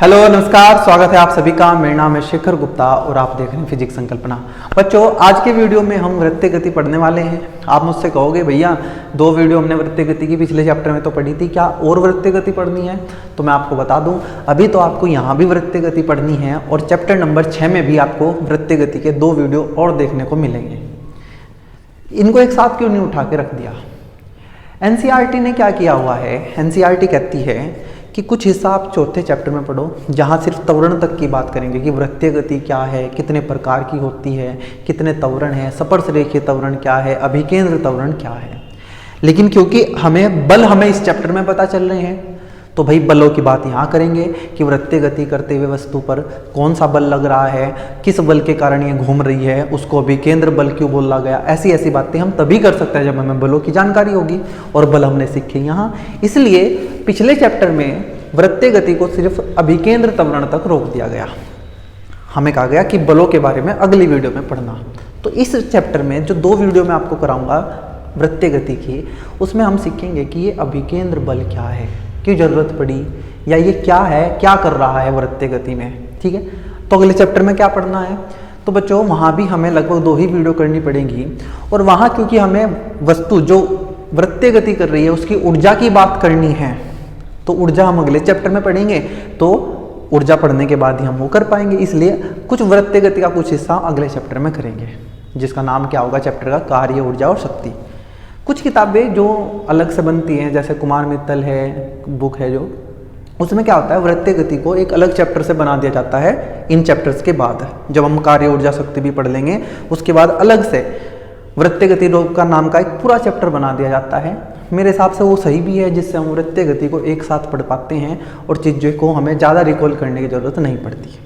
Hello नमस्कार, स्वागत है आप सभी का। मेरा नाम है शेखर गुप्ता और आप देख रहे हैं फिजिक्स संकल्पना। बच्चों, आज के वीडियो में हम वृत्तीय गति पढ़ने वाले हैं। आप मुझसे कहोगे भैया 2 वीडियो हमने वृत्तीय गति की पिछले चैप्टर में तो पढ़ी थी, क्या और वृत्तीय गति पढ़नी है? तो मैं आपको बता दूं, अभी तो आपको यहाँ भी वृत्तीय गति पढ़नी है और चैप्टर नंबर 6 में भी आपको वृत्तीय गति के 2 वीडियो और देखने को मिलेंगे। इनको एक साथ क्यों नहीं उठा के रख दिया? एनसीईआरटी ने क्या किया हुआ है, एनसीईआरटी कहती है कि कुछ हिस्सा आप चौथे चैप्टर में पढ़ो, जहाँ सिर्फ त्वरण तक की बात करेंगे कि वृत्तीय गति क्या है, कितने प्रकार की होती है, कितने त्वरण है, स्पर्शरेखीय त्वरण क्या है, अभिकेंद्र त्वरण क्या है। लेकिन क्योंकि हमें इस चैप्टर में पता चल रहे हैं, तो भाई बलों की बात यहाँ करेंगे कि वृत्तीय गति करते हुए वस्तु पर कौन सा बल लग रहा है, किस बल के कारण ये घूम रही है, उसको अभिकेंद्र बल क्यों बोला गया। ऐसी बातें हम तभी कर सकते हैं जब हमें बलों की जानकारी होगी, और बल हमने सीखे यहाँ। इसलिए पिछले चैप्टर में वृत्तीय गति को सिर्फ अभिकेंद्र त्वरण तक रोक दिया गया। हमें कहा गया कि बलों के बारे में अगली वीडियो में पढ़ना। तो इस चैप्टर में जो 2 वीडियो मैं आपको कराऊंगा वृत्तीय गति की, उसमें हम सीखेंगे कि ये अभिकेंद्र बल क्या है, क्यों जरूरत पड़ी, या ये क्या है, क्या कर रहा है वृत्तीय गति में। ठीक है, तो अगले चैप्टर में क्या पढ़ना है? तो बच्चों, वहाँ भी हमें लगभग 2 ही वीडियो करनी पड़ेगी। और वहाँ क्योंकि हमें वस्तु जो वृत्तीय गति कर रही है उसकी ऊर्जा की बात करनी है, तो ऊर्जा हम अगले चैप्टर में पढ़ेंगे, तो ऊर्जा पढ़ने के बाद ही हम वो कर पाएंगे। इसलिए कुछ वृत्तीय गति का कुछ हिस्सा अगले चैप्टर में करेंगे, जिसका नाम क्या होगा चैप्टर का, कार्य, ऊर्जा और शक्ति। कुछ किताबें जो अलग से बनती हैं, जैसे कुमार मित्तल है बुक है जो, उसमें क्या होता है, वृत्तीय गति को एक अलग चैप्टर से बना दिया जाता है। इन चैप्टर्स के बाद जब हम कार्य, ऊर्जा, शक्ति भी पढ़ लेंगे, उसके बाद अलग से वृत्तीय गति का नाम का एक पूरा चैप्टर बना दिया जाता है। मेरे हिसाब से वो सही भी है, जिससे हम वृत्तीय गति को एक साथ पढ़ पाते हैं और चीज़ों को हमें ज़्यादा रिकॉल करने की ज़रूरत नहीं पड़ती।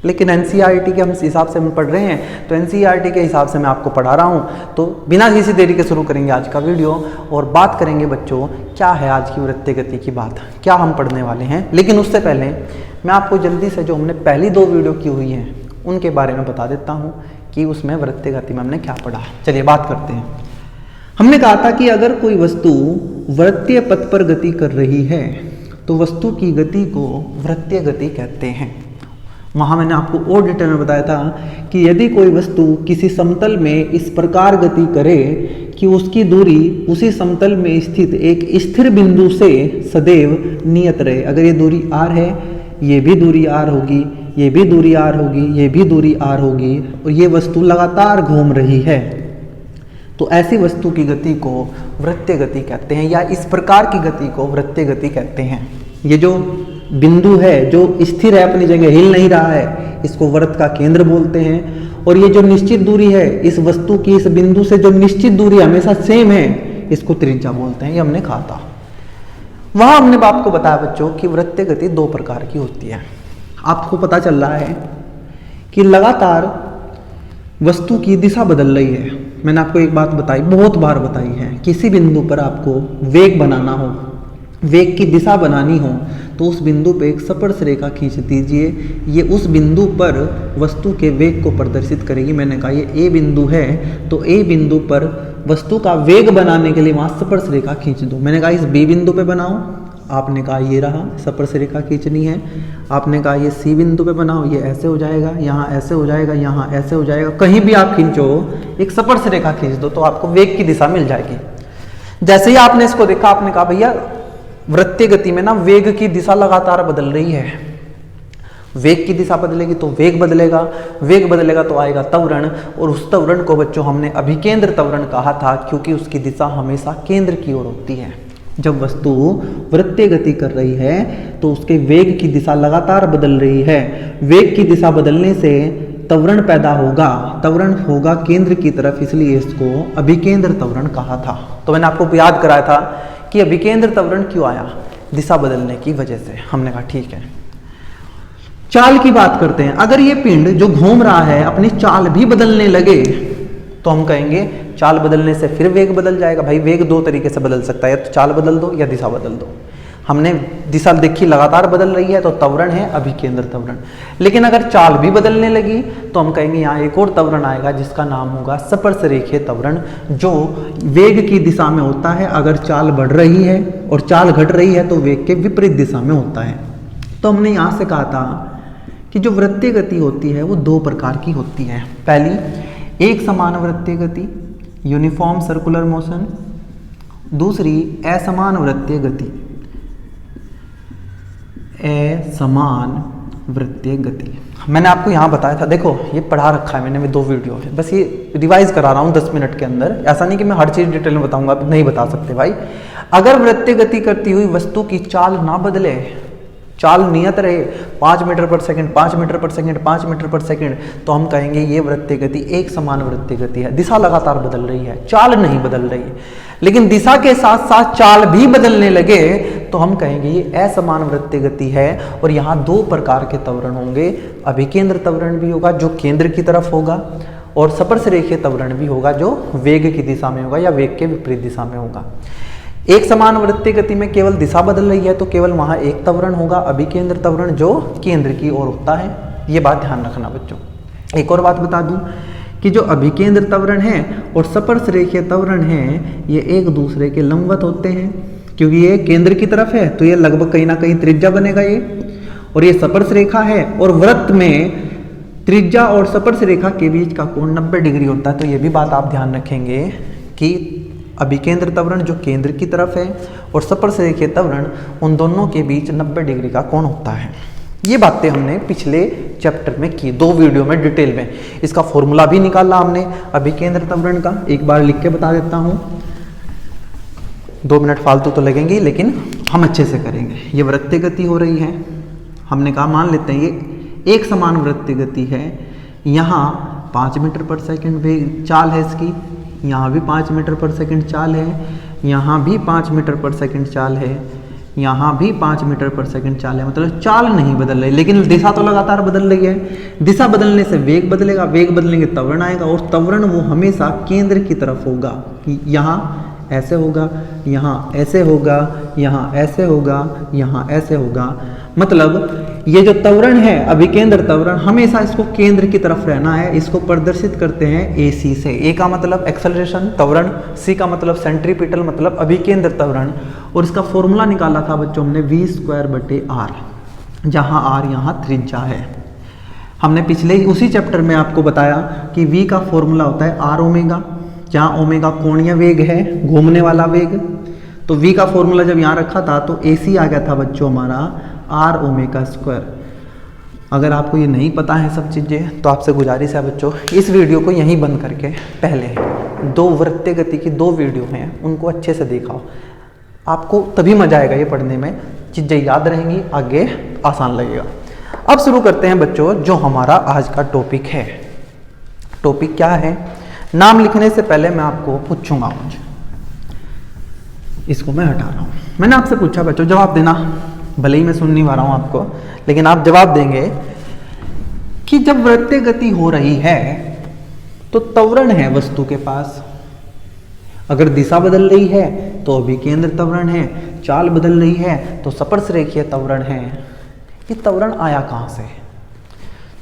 लेकिन एनसीईआरटी के हिसाब से हम पढ़ रहे हैं, तो एनसीईआरटी के हिसाब से मैं आपको पढ़ा रहा हूँ। तो बिना किसी देरी के शुरू करेंगे आज का वीडियो और बात करेंगे बच्चों, क्या है आज की वृत्तीय गति की बात, क्या हम पढ़ने वाले हैं। लेकिन उससे पहले मैं आपको जल्दी से जो हमने पहली 2 वीडियो की हुई हैं उनके बारे में बता देता हूँ कि उसमें वृत्तीय गति में हमने क्या पढ़ा। चलिए बात करते हैं। हमने कहा था कि अगर कोई वस्तु वृत्तीय पथ पर गति कर रही है तो वस्तु की गति को वृत्तीय गति कहते हैं। वहाँ मैंने आपको और डिटेल में बताया था कि यदि कोई वस्तु किसी समतल में इस प्रकार गति करे कि उसकी दूरी उसी समतल में स्थित एक स्थिर बिंदु से सदैव नियत रहे। अगर ये दूरी r है, ये भी दूरी r होगी, ये भी दूरी r होगी, ये भी दूरी r होगी, और ये वस्तु लगातार घूम रही है, तो ऐसी वस्तु की गति को वृत्तीय गति कहते हैं, या इस प्रकार की गति को वृत्तीय गति कहते हैं। ये जो बिंदु है जो स्थिर है, अपनी जगह हिल नहीं रहा है, इसको वृत्त का केंद्र बोलते हैं। और ये जो निश्चित दूरी है इस वस्तु की, इस बिंदु से जो निश्चित दूरी हमेशा सेम है, इसको त्रिज्या बोलते हैं। ये हमने कहा था। वहां हमने आपको बताया बच्चों कि वृत्तीय गति 2 प्रकार की होती है। आपको पता चल रहा है कि लगातार वस्तु की दिशा बदल रही है। मैंने आपको एक बात बताई, बहुत बार बताई है, किसी बिंदु पर आपको वेग बनाना हो, वेग की दिशा बनानी हो, तो उस बिंदु पे एक स्पर्श रेखा खींच दीजिए। ये उस बिंदु पर वस्तु के वेग को प्रदर्शित करेगी। मैंने कहा ये ए बिंदु है, तो ए बिंदु पर वस्तु का वेग बनाने के लिए वहाँ स्पर्श रेखा खींच दो। मैंने कहा इस बी बिंदु पे बनाओ, आपने कहा ये रहा, स्पर्श रेखा खींचनी है। आपने कहा ये सी बिंदु पे बनाओ, ये ऐसे हो जाएगा, यहाँ ऐसे हो जाएगा, यहाँ ऐसे हो जाएगा। कहीं भी आप खींचो, एक स्पर्श रेखा खींच दो, तो आपको वेग की दिशा मिल जाएगी। जैसे ही आपने इसको देखा, आपने कहा भैया वृत्तीय गति में ना वेग की दिशा लगातार बदल रही है। वेग की दिशा बदलेगी तो वेग बदलेगा, वेग बदलेगा तो आएगा त्वरण, और उस त्वरण को बच्चों हमने अभिकेंद्र त्वरण कहा था, क्योंकि उसकी दिशा हमेशा केंद्र की ओर होती है। जब वस्तु वृत्तीय गति कर रही है तो उसके वेग की दिशा लगातार बदल रही है। वेग की दिशा बदलने से त्वरण पैदा होगा, त्वरण होगा केंद्र की तरफ, इसलिए इसको अभिकेंद्र त्वरण कहा था। तो मैंने आपको याद कराया था कि अभिकेंद्र त्वरण क्यों आया, दिशा बदलने की वजह से। हमने कहा ठीक है। चाल की बात करते हैं। अगर ये पिंड जो घूम रहा है अपनी चाल भी बदलने लगे, तो हम कहेंगे चाल बदलने से फिर वेग बदल जाएगा। भाई वेग 2 तरीके से बदल सकता है, या तो चाल बदल दो या दिशा बदल दो। हमने दिशा देखी लगातार बदल रही है, तो त्वरण है अभिकेंद्र त्वरण। लेकिन अगर चाल भी बदलने लगी तो हम कहेंगे यहाँ एक और त्वरण आएगा, जिसका नाम होगा स्पर्शरेखीय त्वरण, जो वेग की दिशा में होता है। अगर चाल बढ़ रही है और चाल घट रही है तो वेग के विपरीत दिशा में होता है। तो हमने यहाँ से कहा था कि जो वृत्तीय गति होती है वो दो प्रकार की होती है। पहली एक समान वृत्तीय गति, यूनिफॉर्म सर्कुलर मोशन। दूसरी असमान वृत्तीय गति, असमान वृत्तीय गति। मैंने आपको यहाँ बताया था, देखो ये पढ़ा रखा है मैंने भी 2 वीडियो है, बस ये रिवाइज करा रहा हूँ 10 मिनट के अंदर। ऐसा नहीं कि मैं हर चीज़ डिटेल में बताऊंगा, नहीं बता सकते भाई। अगर वृत्तीय गति करती हुई वस्तु की चाल ना बदले, चाल नियत रहे 5 मीटर पर सेकंड, 5 मीटर पर सेकंड, 5 मीटर पर सेकंड, तो हम कहेंगे ये वृत्तीय गति एक समान वृत्तीय गति है। दिशा लगातार बदल रही है, चाल नहीं बदल रही है। लेकिन दिशा के साथ साथ चाल भी बदलने लगे तो हम कहेंगे ये असमान वृत्तीय गति है। और यहाँ 2 प्रकार के त्वरण होंगे, अभिकेंद्र त्वरण भी होगा जो केंद्र की तरफ होगा, और स्पर्शरेखीय त्वरण भी होगा जो वेग की दिशा में होगा या वेग के विपरीत दिशा में होगा। एक समान वृत्तीय गति में केवल दिशा बदल रही है तो केवल वहां एक त्वरण होगा, अभिकेंद्र त्वरण जो केंद्र की ओर होता है। ये बात ध्यान रखना बच्चों। एक और बात बता दूं कि जो अभिकेंद्र त्वरण है और स्पर्शरेखीय त्वरण है ये एक दूसरे के लंबवत होते हैं, क्योंकि ये केंद्र की तरफ है तो ये लगभग कहीं ना कहीं त्रिज्या बनेगा ये, और ये स्पर्शरेखा है और वृत्त में त्रिज्या और स्पर्शरेखा के बीच का कोण 90 डिग्री होता है। तो ये भी बात आप ध्यान रखेंगे कि अभिकेंद्र त्वरण जो केंद्र की तरफ है और स्पर्शरेखीय त्वरण उन दोनों के बीच 90 डिग्री का कोण होता है। ये बातें हमने पिछले चैप्टर में की, 2 वीडियो में डिटेल में। इसका फॉर्मूला भी निकाला हमने अभिकेंद्र त्वरण का, एक बार लिख के बता देता हूँ। 2 मिनट फालतू तो लगेंगे लेकिन हम अच्छे से करेंगे। ये वृत्तीय गति हो रही है, हमने कहा मान लेते हैं ये एक समान वृत्तीय गति है। यहाँ 5 मीटर पर सेकंड चाल है इसकी, यहाँ भी 5 मीटर पर सेकंड चाल है, यहाँ भी 5 मीटर पर सेकंड चाल है, यहाँ भी 5 मीटर पर सेकंड चाल है। मतलब चाल नहीं बदल रही लेकिन दिशा तो लगातार बदल रही है। दिशा बदलने से वेग बदलेगा, वेग बदलेंगे त्वरण आएगा, और त्वरण वो हमेशा केंद्र की तरफ होगा। यहाँ ऐसे होगा, यहाँ ऐसे होगा, यहाँ ऐसे होगा, यहाँ ऐसे होगा। मतलब ये जो त्वरण है अभिकेंद्र त्वरण हमेशा इसको केंद्र की तरफ रहना है। इसको प्रदर्शित करते हैं AC से। A का मतलब एक्सेलरेशन त्वरण, C का मतलब सेंट्रीपिटल मतलब अभिकेंद्र त्वरण, और इसका फॉर्मूला निकाला था बच्चों हमने v²/r, जहाँ r यहाँ त्रिज्या है। हमने पिछले ही उसी चैप्टर में आपको बताया कि v का फॉर्मूला होता है r ओमेगा, जहाँ ओमेगा कोणीय वेग है, घूमने वाला वेग। तो v का फॉर्मूला जब यहाँ रखा था तो AC आ गया था बच्चों हमारा r ओमेगा स्क्वायर। अगर आपको ये नहीं पता है सब चीज़ें तो आपसे गुजारिश है बच्चों इस वीडियो को यहीं बंद करके पहले 2 वृत्तीय गति की 2 वीडियो हैं उनको अच्छे से दिखाओ, आपको तभी मजा आएगा ये पढ़ने में, चीज़ें याद रहेंगी, आगे आसान लगेगा। अब शुरू करते हैं बच्चों जो हमारा आज का टॉपिक है। टॉपिक क्या है? नाम लिखने से पहले मैं आपको पूछूंगा, मुझे इसको मैं हटा रहा हूँ। मैंने आपसे पूछा बच्चों, जवाब देना, भले ही मैं सुन नहीं पा रहा हूँ आपको, लेकिन आप जवाब देंगे कि जब वृत्तीय गति हो रही है तो त्वरण है वस्तु के पास, अगर दिशा बदल रही है तो अभिकेंद्र त्वरण है, चाल बदल रही है तो स्पर्शरेखीय त्वरण है। ये त्वरण आया कहाँ से?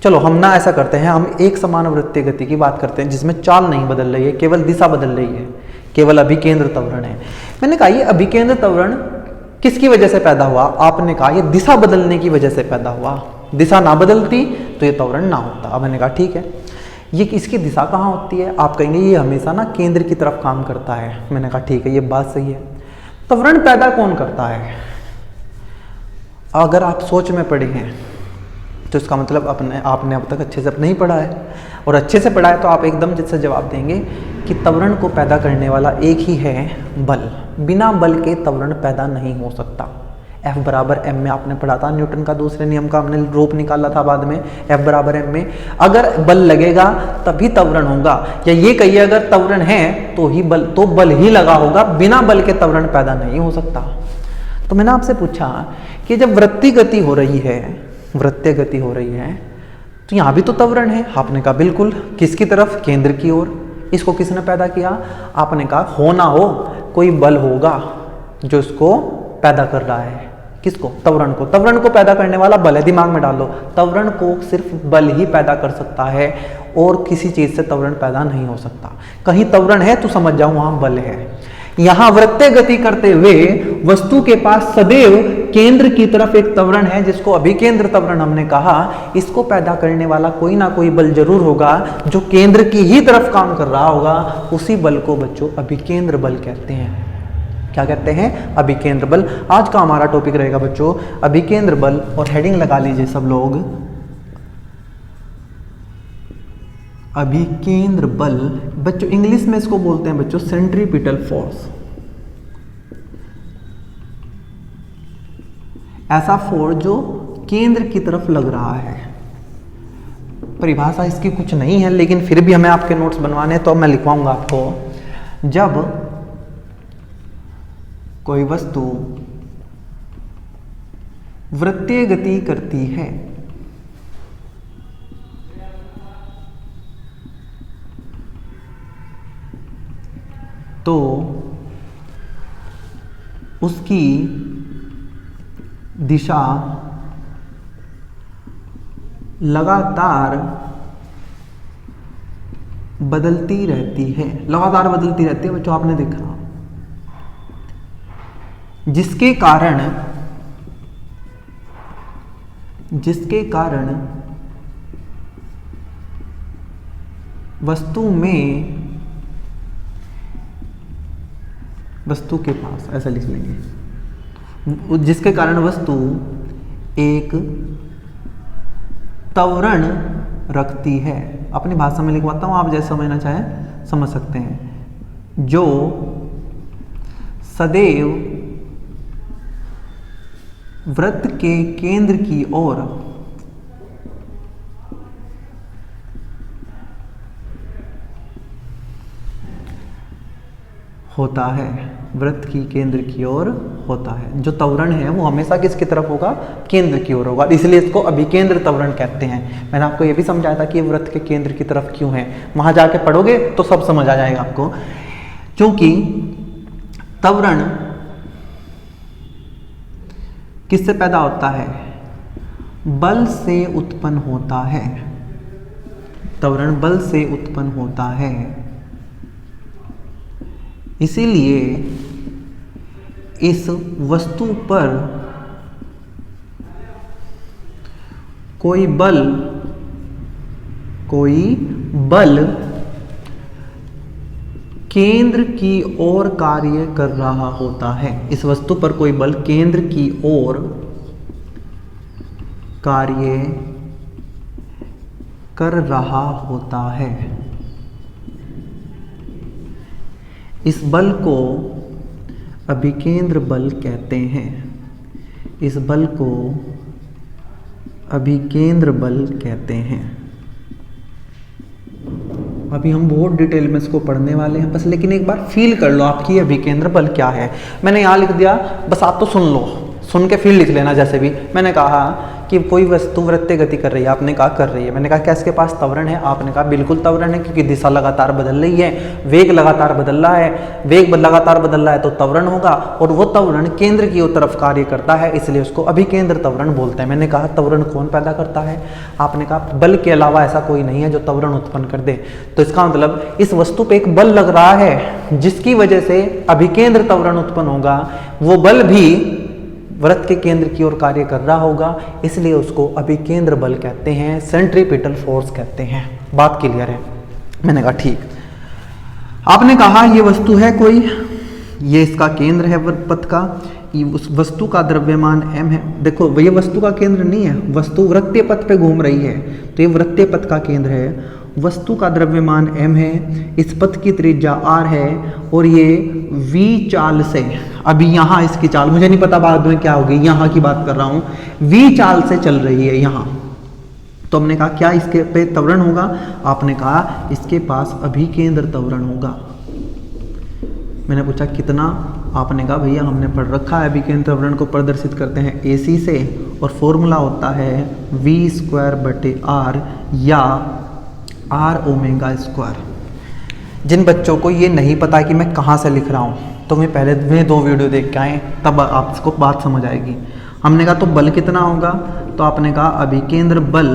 चलो हम ना ऐसा करते हैं, हम एक समान वृत्तीय गति की बात करते हैं जिसमें चाल नहीं बदल रही है, केवल दिशा बदल रही है, केवल अभिकेंद्र त्वरण है। मैंने कहा ये अभिकेंद्र त्वरण किसकी वजह से पैदा हुआ? आपने कहा ये दिशा बदलने की वजह से पैदा हुआ, दिशा ना बदलती तो ये त्वरण ना होता। अब मैंने कहा ठीक है, ये इसकी दिशा कहाँ होती है? आप कहेंगे ये हमेशा ना केंद्र की तरफ काम करता है। मैंने कहा ठीक है, ये बात सही है। त्वरण पैदा कौन करता है? अगर आप सोच में पढ़े हैं तो इसका मतलब आपने अब तक अच्छे से नहीं पढ़ा है, और अच्छे से पढ़ा है तो आप एकदम जिससे जवाब देंगे कि त्वरण को पैदा करने वाला एक ही है, बल। बिना बल के त्वरण पैदा नहीं हो सकता। F=m में आपने पढ़ा था, न्यूटन का दूसरे नियम का हमने रूप निकाला था बाद में। F=m में अगर बल लगेगा तभी त्वरण होगा, या ये कहिए अगर त्वरण है तो ही बल, तो बल ही लगा होगा, बिना बल के त्वरण पैदा नहीं हो सकता। तो मैंने आपसे पूछा कि जब वृत्तीय गति हो रही है, वृत्तीय गति हो रही है तो यहाँ भी तो त्वरण है। आपने कहा बिल्कुल, किसकी तरफ? केंद्र की ओर। इसको किसने पैदा किया? आपने कहा हो ना हो कोई बल होगा जो इसको पैदा कर रहा है। किसको? त्वरण को। त्वरण को पैदा करने वाला बल है, दिमाग में डाल लो। त्वरण को सिर्फ बल ही पैदा कर सकता है और किसी चीज से त्वरण पैदा नहीं हो सकता। कहीं त्वरण है तो समझ जाओ वहां बल है। यहां वृत्तीय गति करते हुए वस्तु के पास सदैव केंद्र की तरफ एक त्वरण है जिसको अभिकेंद्र त्वरण हमने कहा। इसको पैदा करने वाला कोई ना कोई बल जरूर होगा जो केंद्र की ही तरफ काम कर रहा होगा। उसी बल को बच्चों अभिकेंद्र बल कहते हैं। क्या कहते हैं? अभिकेंद्र बल। आज का हमारा टॉपिक रहेगा बच्चों अभिकेंद्र बल, और हेडिंग लगा लीजिए सब लोग, अभिकेंद्र बल। बच्चों इंग्लिश में इसको बोलते हैं बच्चों सेंट्रीपिटल फोर्स। ऐसा फोर्स जो केंद्र की तरफ लग रहा है। परिभाषा इसकी कुछ नहीं है, लेकिन फिर भी हमें आपके नोट्स बनवाने तो मैं लिखवाऊंगा आपको। जब कोई वस्तु वृत्तीय गति करती है तो उसकी दिशा लगातार बदलती रहती है। लगातार बदलती रहती है बच्चों, आपने देखा, जिसके कारण वस्तु के पास, ऐसा लिख लेंगे, जिसके कारण वस्तु एक त्वरण रखती है। अपनी भाषा में लिखवाता हूं, आप जैसे समझना चाहें समझ सकते हैं। जो सदैव वृत्त के केंद्र की ओर होता है, वृत्त की केंद्र की ओर होता है। जो त्वरण है वो हमेशा किसकी तरफ होगा? केंद्र की ओर होगा, इसलिए इसको अभिकेंद्र त्वरण कहते हैं। मैंने आपको ये भी समझाया था कि ये वृत्त के केंद्र की तरफ क्यों है, वहां जाके पढ़ोगे तो सब समझ आ जाएगा आपको। क्योंकि त्वरण किससे पैदा होता है? बल से उत्पन्न होता है। त्वरण बल से उत्पन्न होता है, इसीलिए इस वस्तु पर कोई बल केंद्र की ओर कार्य कर रहा होता है। इस वस्तु पर कोई बल केंद्र की ओर कार्य कर रहा होता है। इस बल को अभिकेंद्र बल कहते हैं। इस बल को अभिकेंद्र बल कहते हैं। अभी हम बहुत डिटेल में इसको पढ़ने वाले हैं बस, लेकिन एक बार फील कर लो आपकी अभिकेंद्र बल क्या है। मैंने यहाँ लिख दिया, बस आप तो सुन लो, सुन के फील लिख लेना। जैसे भी मैंने कहा कि कोई वस्तु वृत्तीय गति कर रही है, आपने कहा कर रही है। मैंने कहा क्या इसके पास त्वरण है? आपने कहा बिल्कुल त्वरण है, क्योंकि दिशा लगातार बदल रही है, वेग लगातार बदल रहा है। वेग लगातार बदल रहा है तो त्वरण होगा, और वो त्वरण केंद्र की तरफ कार्य करता है, इसलिए उसको अभिकेंद्र त्वरण बोलते हैं। मैंने कहा त्वरण कौन पैदा करता है? आपने कहा बल के अलावा ऐसा कोई नहीं है जो त्वरण उत्पन्न कर दे। तो इसका मतलब इस वस्तु पे एक बल लग रहा है जिसकी वजह से अभिकेंद्र त्वरण उत्पन्न होगा। वो बल भी वृत्त के केंद्र की ओर कार्य कर रहा होगा, इसलिए उसको अभिकेंद्र बल कहते हैं, सेंट्रीपिटल फोर्स कहते हैं। बात क्लियर है? मैंने कहा ठीक। आपने कहा ये वस्तु है कोई, ये इसका केंद्र है पथ का, उस वस्तु का द्रव्यमान m है। देखो ये वस्तु का केंद्र नहीं है, वस्तु वृत्तीय पथ पे घूम रही है, तो ये वृत्तीय पथ का केंद्र है। वस्तु का द्रव्यमान m है, इस पथ की त्रिज्या r है, और ये v चाल से, अभी यहाँ इसकी चाल मुझे नहीं पता बाद में क्या होगी, यहाँ की बात कर रहा हूँ, v चाल से चल रही है यहाँ। तो हमने कहा क्या इसके पे त्वरण होगा? आपने कहा इसके पास अभिकेंद्र त्वरण होगा। मैंने पूछा कितना? आपने कहा भैया हमने पढ़ रखा है, अभिकेंद्र त्वरण को प्रदर्शित करते हैं AC से, और फॉर्मूला होता है v²/r या r⍵²। जिन बच्चों को ये नहीं पता कि मैं कहाँ से लिख रहा हूँ, तो मैं पहले में 2 वीडियो देख के आए, तब आपको बात समझ आएगी। हमने कहा तो बल कितना होगा? तो आपने कहा अभिकेंद्र बल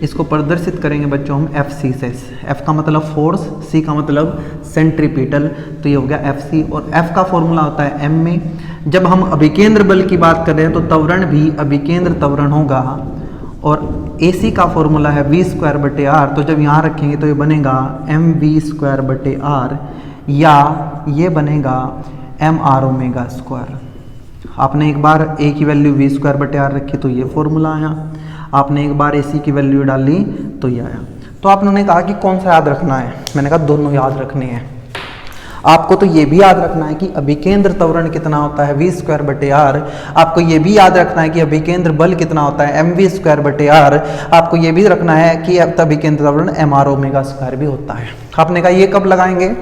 इसको प्रदर्शित करेंगे बच्चों हम एफ सी से। एफ का मतलब फोर्स, सी का मतलब सेंट्रीपिटल, तो ये हो गया एफ सी। और एफ का फॉर्मूला होता है एम में। जब हम अभिकेंद्र बल की बात कर रहे हैं तो त्वरण भी अभिकेंद्र त्वरण होगा। और ए सी का फॉर्मूला है वी स्क्वायर बटे आर, तो जब यहाँ रखेंगे तो ये बनेगा एम वी स्क्वायर बटे आर, या ये बनेगा एम आर ओमेगा स्क्वायर। आपने एक बार ए की वैल्यू वी स्क्वायर बटे आर रखी तो ये फॉर्मूला आया, आपने एक बार ए सी की वैल्यू डाली तो ये आया। तो आपने कहा कि कौन सा याद रखना है, मैंने कहा दोनों याद रखने हैं। आपको तो ये भी याद रखना है कि अभिकेंद्र त्वरण कितना होता है वी स्क्वायर बटे आर, आपको ये भी याद रखना है कि अभिकेंद्र बल कितना होता है एम वी स्क्वायर बटे आर, आपको ये भी रखना है कि अभिकेंद्र त्वरण एम आर ओमेगा स्क्वायर भी होता है। आपने कहा ये कब लगाएंगे,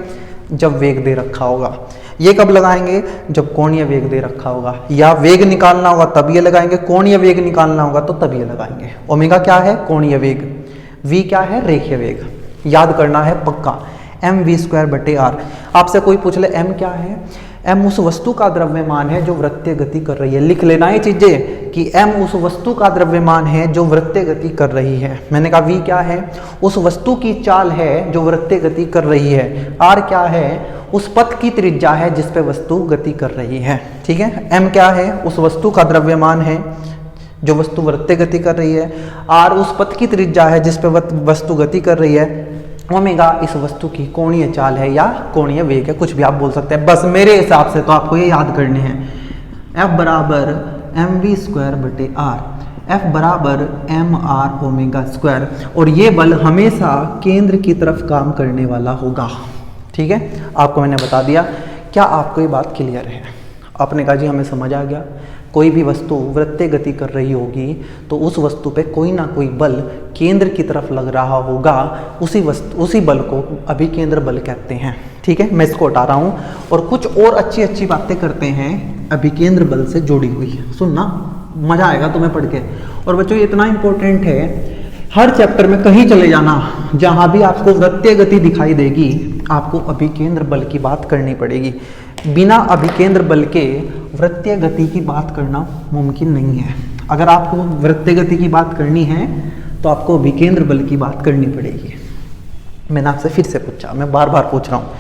जब वेग दे रखा होगा। ये कब लगाएंगे, जब कोणीय वेग दे रखा होगा, या वेग निकालना होगा तब ये लगाएंगे, कोणीय वेग निकालना होगा तो तब ये लगाएंगे। ओमेगा क्या है, कोणीय वेग, वी क्या है, रेखीय वेग। याद करना है पक्का, एम वी स्क्वायर बटे आर। आपसे कोई पूछ ले एम क्या है, एम उस वस्तु का द्रव्यमान है जो वृत्तीय गति कर रही है। लिख लेना ये चीजें कि एम उस वस्तु का द्रव्यमान है जो वृत्तीय गति कर रही है। मैंने कहा वी क्या है, उस वस्तु की चाल है जो वृत्तीय गति कर रही है। आर क्या है, उस पथ की त्रिज्या है जिस पे वस्तु गति कर रही है। ठीक है, एम क्या है, उस वस्तु का द्रव्यमान है जो वस्तु वृत्तीय गति कर रही है। आर उस पथ की त्रिज्या है जिस पे वस्तु गति कर रही है। ओमेगा इस वस्तु की कोणीय चाल है या कोणीय वेग है, कुछ भी आप बोल सकते हैं। बस मेरे हिसाब से तो आपको ये याद करने हैं, F बराबर एम वी स्क्वायर बटे आर, F बराबर एम आर ओमेगा स्क्वायर। और ये बल हमेशा केंद्र की तरफ काम करने वाला होगा। ठीक है, आपको मैंने बता दिया। क्या आपको ये बात क्लियर है? आपने कहा जी हमें समझ आ गया। कोई भी वस्तु वृत्तीय गति कर रही होगी तो उस वस्तु पे कोई ना कोई बल केंद्र की तरफ लग रहा होगा, उसी बल को अभिकेंद्र बल कहते हैं। ठीक है, मैं इसको हटा रहा हूँ और कुछ और अच्छी अच्छी बातें करते हैं अभिकेंद्र बल से जुड़ी हुई। सुनना, मजा आएगा तुम्हें पढ़ के। और बच्चों ये इतना इंपॉर्टेंट है, हर चैप्टर में कहीं चले जाना, जहाँ भी आपको वृत्तीय गति दिखाई देगी आपको अभिकेंद्र बल की बात करनी पड़ेगी। बिना अभिकेंद्र बल के वृत्तीय गति की बात करना मुमकिन नहीं है। अगर आपको वृत्तीय गति की बात करनी है तो आपको अभिकेंद्र बल की बात करनी पड़ेगी। मैंने आपसे फिर से पूछा, मैं बार बार पूछ रहा हूँ,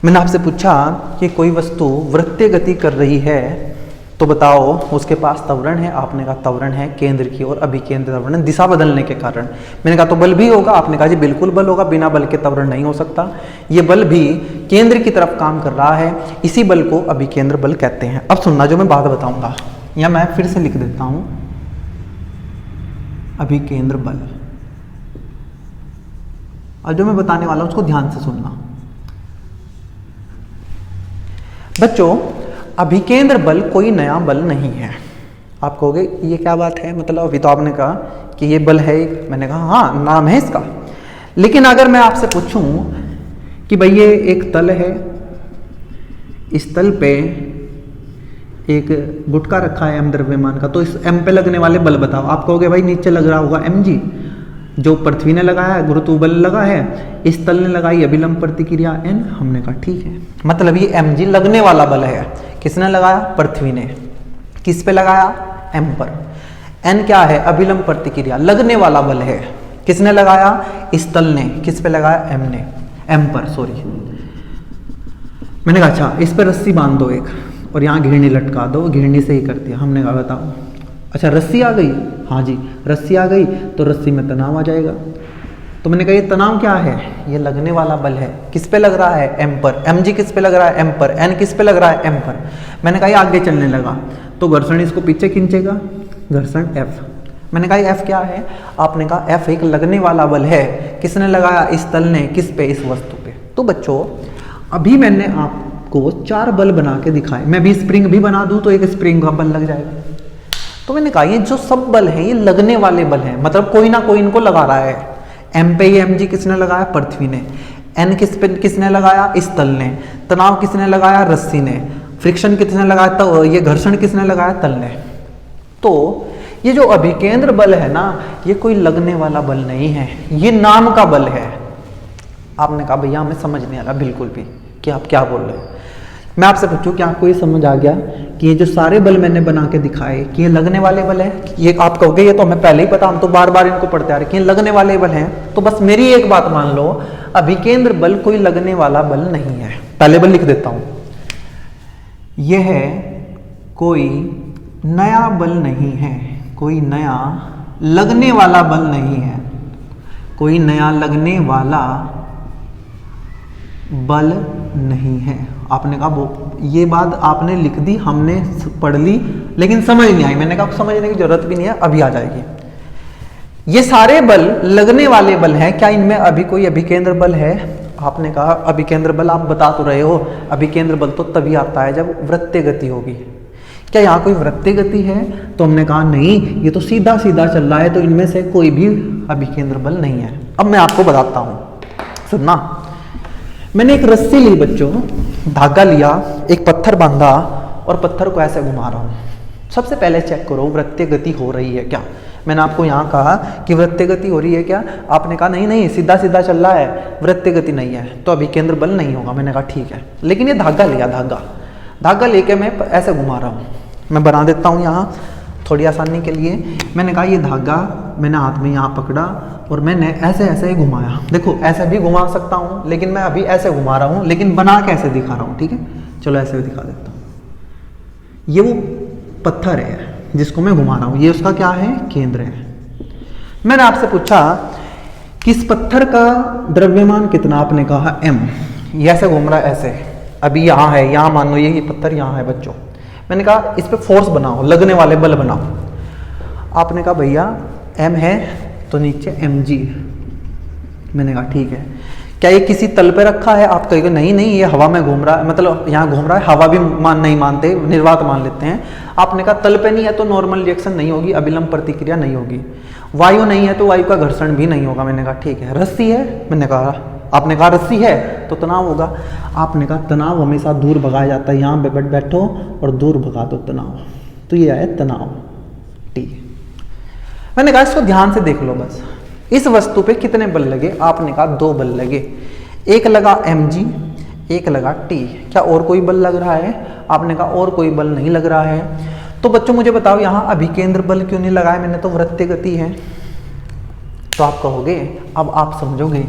मैंने आपसे पूछा कि कोई वस्तु वृत्तीय गति कर रही है तो बताओ उसके पास त्वरण है। आपने कहा त्वरण है केंद्र की ओर, अभिकेंद्र त्वरण दिशा बदलने के कारण। मैंने कहा तो बल भी होगा। आपने कहा जी बिल्कुल बल होगा, बिना बल के त्वरण नहीं हो सकता। ये बल भी केंद्र की तरफ काम कर रहा है, इसी बल को अभिकेंद्र बल कहते हैं। अब सुनना जो मैं बात बताऊंगा, या मैं फिर से लिख देता हूं अभिकेंद्र बल, और जो मैं बताने वाला हूं उसको ध्यान से सुनना। बच्चों अभिकेंद्र बल कोई नया बल नहीं है। आप कहोगे ये क्या बात है, मतलब अभी तो आपने कहा कि ये बल है एक। मैंने कहा हाँ नाम है इसका, लेकिन अगर मैं आपसे पूछूं कि भाई ये एक तल है, इस तल पे एक गुटका रखा है एम द्रव्यमान का, तो इस एम पे लगने वाले बल बताओ। आप कहोगे भाई नीचे लग रहा होगा एम जी, जो पृथ्वी ने लगाया है, गुरुत्व बल लगा है, इस तल ने लगाई अभिलंब प्रतिक्रिया एन। हमने कहा ठीक है, मतलब ये एम जी लगने वाला बल है। किसने लगाया? पृथ्वी ने। किस पे लगाया? एम पर। एन क्या है? अभिलंब प्रतिक्रिया, लगने वाला बल है। किसने लगाया? इस तल ने। किस पे लगाया? एम ने, एम पर, सॉरी। मैंने कहा अच्छा इस पर रस्सी बांध दो एक, और यहाँ घिरनी लटका दो, घिरनी से ही कर दिया। हमने कहा बताओ, अच्छा रस्सी आ गई? हाँ जी रस्सी आ गई, तो रस्सी में तनाव आ जाएगा। तो मैंने कहा ये तनाव क्या है? ये लगने वाला बल है। किस पे लग रहा है? एम पर। एम जी किस पे लग रहा है? एम पर। एन किस पे लग रहा है? एम पर। मैंने कहा ये आगे चलने लगा, तो घर्षण इसको पीछे खींचेगा, घर्षण एफ। मैंने कहा एफ क्या है? आपने कहा एफ एक लगने वाला बल है। किसने लगाया? इस तल ने। किस पे? इस वस्तु पे। तो बच्चों अभी मैंने आपको 4 बल बना के दिखाए। मैं भी स्प्रिंग भी बना दूं तो एक स्प्रिंग का बल लग जाएगा। तो मैंने कहा ये जो सब बल हैं ये लगने वाले बल हैं, मतलब कोई ना कोई इनको लगा रहा है। एम पे ये एम जी किसने लगाया? पृथ्वी ने। एन किसने लगाया? इस तल ने। तनाव किसने लगाया? रस्सी ने। फ्रिक्शन किसने लगाया? तो ये घर्षण किसने लगाया? तल ने। तो ये जो अभिकेंद्र बल है ना, ये कोई लगने वाला बल नहीं है, ये नाम का बल है। आपने कहा भैया हमें समझ नहीं आ रहा बिल्कुल भी कि आप क्या बोल रहे हो। मैं आपसे पूछूं कि आपको ये समझ आ गया कि ये जो सारे बल मैंने बना के दिखाए कि ये लगने वाले बल है, ये आप कहोगे ये तो हमें पहले ही पता, हम तो बार बार इनको पढ़ते आ रहे कि ये लगने वाले बल हैं। तो बस मेरी एक बात मान लो, अभिकेंद्र बल कोई लगने वाला बल नहीं है। पहले बल लिख देता हूं, यह कोई नया बल नहीं है, कोई नया लगने वाला बल नहीं है, कोई नया लगने वाला बल नहीं है। आपने कहा वो ये बात आपने लिख दी, हमने पढ़ ली, लेकिन समझ नहीं आई। मैंने कहा समझने की जरूरत भी नहीं है, अभी आ जाएगी। ये सारे बल लगने वाले बल हैं, क्या इनमें अभी कोई अभिकेंद्र बल है? आपने कहा अभिकेंद्र बल आप बता तो रहे हो, अभिकेंद्र बल तो तभी आता है जब वृत्तीय गति होगी। क्या यहाँ कोई वृत्तीय गति है? तो हमने कहा नहीं, ये तो सीधा सीधा चल रहा है, तो इनमें से कोई भी अभिकेंद्र बल नहीं है। अब मैं आपको बताता हूं, सुनना। मैंने एक रस्सी ली बच्चों, धागा लिया, एक पत्थर बांधा और पत्थर को ऐसे घुमा रहा हूं। सबसे पहले चेक करो वृत्तीय गति हो रही है क्या। मैंने आपको यहाँ कहा कि वृत्तीय गति हो रही है क्या, आपने कहा नहीं नहीं सीधा सीधा चल रहा है, वृत्तीय गति नहीं है, तो अभिकेंद्र बल नहीं होगा। मैंने कहा ठीक है, लेकिन ये धागा लिया, धागा लेके मैं ऐसे घुमा रहा हूँ। मैं बना देता हूँ यहाँ थोड़ी आसानी के लिए। मैंने कहा ये धागा मैंने हाथ में यहाँ पकड़ा और मैंने ऐसे ऐसे ही घुमाया। देखो ऐसे भी घुमा सकता हूँ, लेकिन मैं अभी ऐसे घुमा रहा हूँ, लेकिन बना के ऐसे दिखा रहा हूँ। ठीक है, चलो ऐसे भी दिखा देता हूँ। ये वो पत्थर है जिसको मैं घुमा रहा हूँ, ये उसका क्या है, केंद्र है। मैंने आपसे पूछा कि इस पत्थर का द्रव्यमान कितना, आपने कहा m। ये ऐसे घूम रहा है ऐसे, अभी यहाँ है, यहाँ मान लो ये पत्थर यहाँ है बच्चों। मैंने कहा इस पे फोर्स बनाओ, लगने वाले बल बनाओ। आपने कहा भैया m है तो नीचे mg। मैंने कहा ठीक है, क्या ये किसी तल पे रखा है? आप कहेंगे नहीं नहीं ये हवा में घूम रहा है, मतलब यहाँ घूम रहा है, हवा भी नहीं मानते, निर्वात मान लेते हैं। आपने कहा तल पे नहीं है तो नॉर्मल रिएक्शन नहीं होगी, अभिलंब प्रतिक्रिया नहीं होगी। वायु नहीं है तो वायु का घर्षण भी नहीं होगा। मैंने कहा ठीक है। रस्सी है, मैंने कहा, आपने कहा रस्सी है तो तनाव होगा। आपने कहा तनाव हमेशा दूर भगाया जाता है, यहाँ पे बैठो और दूर भगा दो तनाव, तो ये आया तनाव। ठीक है, मैंने कहा इसको ध्यान से देख लो बस, इस वस्तु पे कितने बल लगे? आपने कहा 2 बल लगे, एक लगा mg, एक लगा t। क्या और कोई बल लग रहा है? आपने कहा और कोई बल नहीं लग रहा है। तो बच्चों मुझे बताओ यहाँ अभिकेंद्र बल क्यों नहीं लगाया? मैंने तो वृत्तीय गति है। तो आप कहोगे, अब आप समझोगे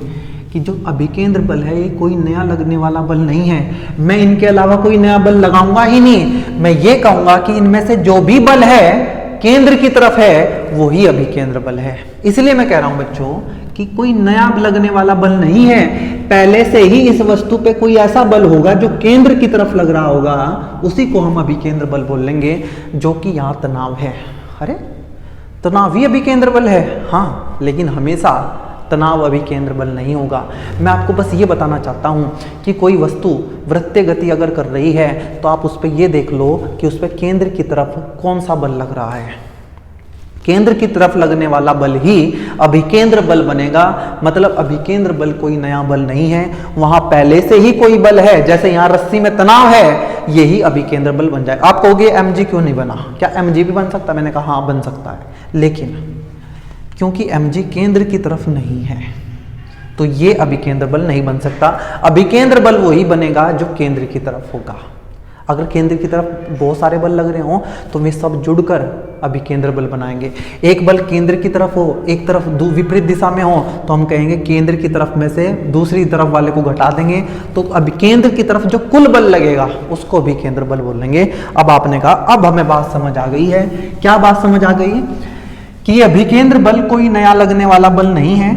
कि जो अभिकेंद्र बल है ये कोई नया लगने वाला बल नहीं है, मैं इनके अलावा कोई नया बल लगाऊंगा ही नहीं। मैं ये कहूंगा कि इनमें से जो भी बल है केंद्र की तरफ है वो ही अभिकेंद्र बल है। इसलिए मैं कह रहा हूं बच्चों कि कोई नया लगने वाला बल नहीं है, पहले से ही इस वस्तु पे कोई ऐसा बल होगा जो केंद्र की तरफ लग रहा होगा, उसी को हम अभिकेंद्र बल बोल लेंगे, जो कि यहाँ तनाव है। अरे तनाव ही अभिकेंद्र बल है, हाँ, लेकिन हमेशा तनाव अभिकेंद्र बल नहीं होगा। मैं आपको बस ये बताना चाहता हूँ कि कोई वस्तु वृत्तीय गति अगर कर रही है तो आप उस पर ये देख लो कि उस पर केंद्र की तरफ कौन सा बल लग रहा है। केंद्र की तरफ लगने वाला बल ही अभिकेंद्र बल बनेगा। मतलब अभिकेंद्र बल कोई नया बल नहीं है, वहां पहले से ही कोई बल है। जैसे यहाँ रस्सी में तनाव है, यही अभिकेंद्र बल बन जाए। आप कहोगे mg क्यों नहीं बना? क्या mg भी बन सकता है? मैंने कहा हाँ बन सकता है, लेकिन क्योंकि mg केंद्र की तरफ नहीं है तो ये अभिकेंद्र बल नहीं बन सकता। अभिकेंद्र बल वही बनेगा जो केंद्र की तरफ होगा। अगर केंद्र की तरफ बहुत सारे बल लग रहे हों तो वे सब जुड़कर अभिकेंद्र बल बनाएंगे। एक बल केंद्र की तरफ हो, एक तरफ विपरीत दिशा में हो, तो हम कहेंगे केंद्र की तरफ में से दूसरी तरफ वाले को घटा देंगे, तो अभिकेंद्र की तरफ जो कुल बल लगेगा उसको अभिकेंद्र बल बोल लेंगे। अब आपने कहा अब हमें बात समझ आ गई है। क्या बात समझ आ गई? कि अभिकेंद्र बल कोई नया लगने वाला बल नहीं है।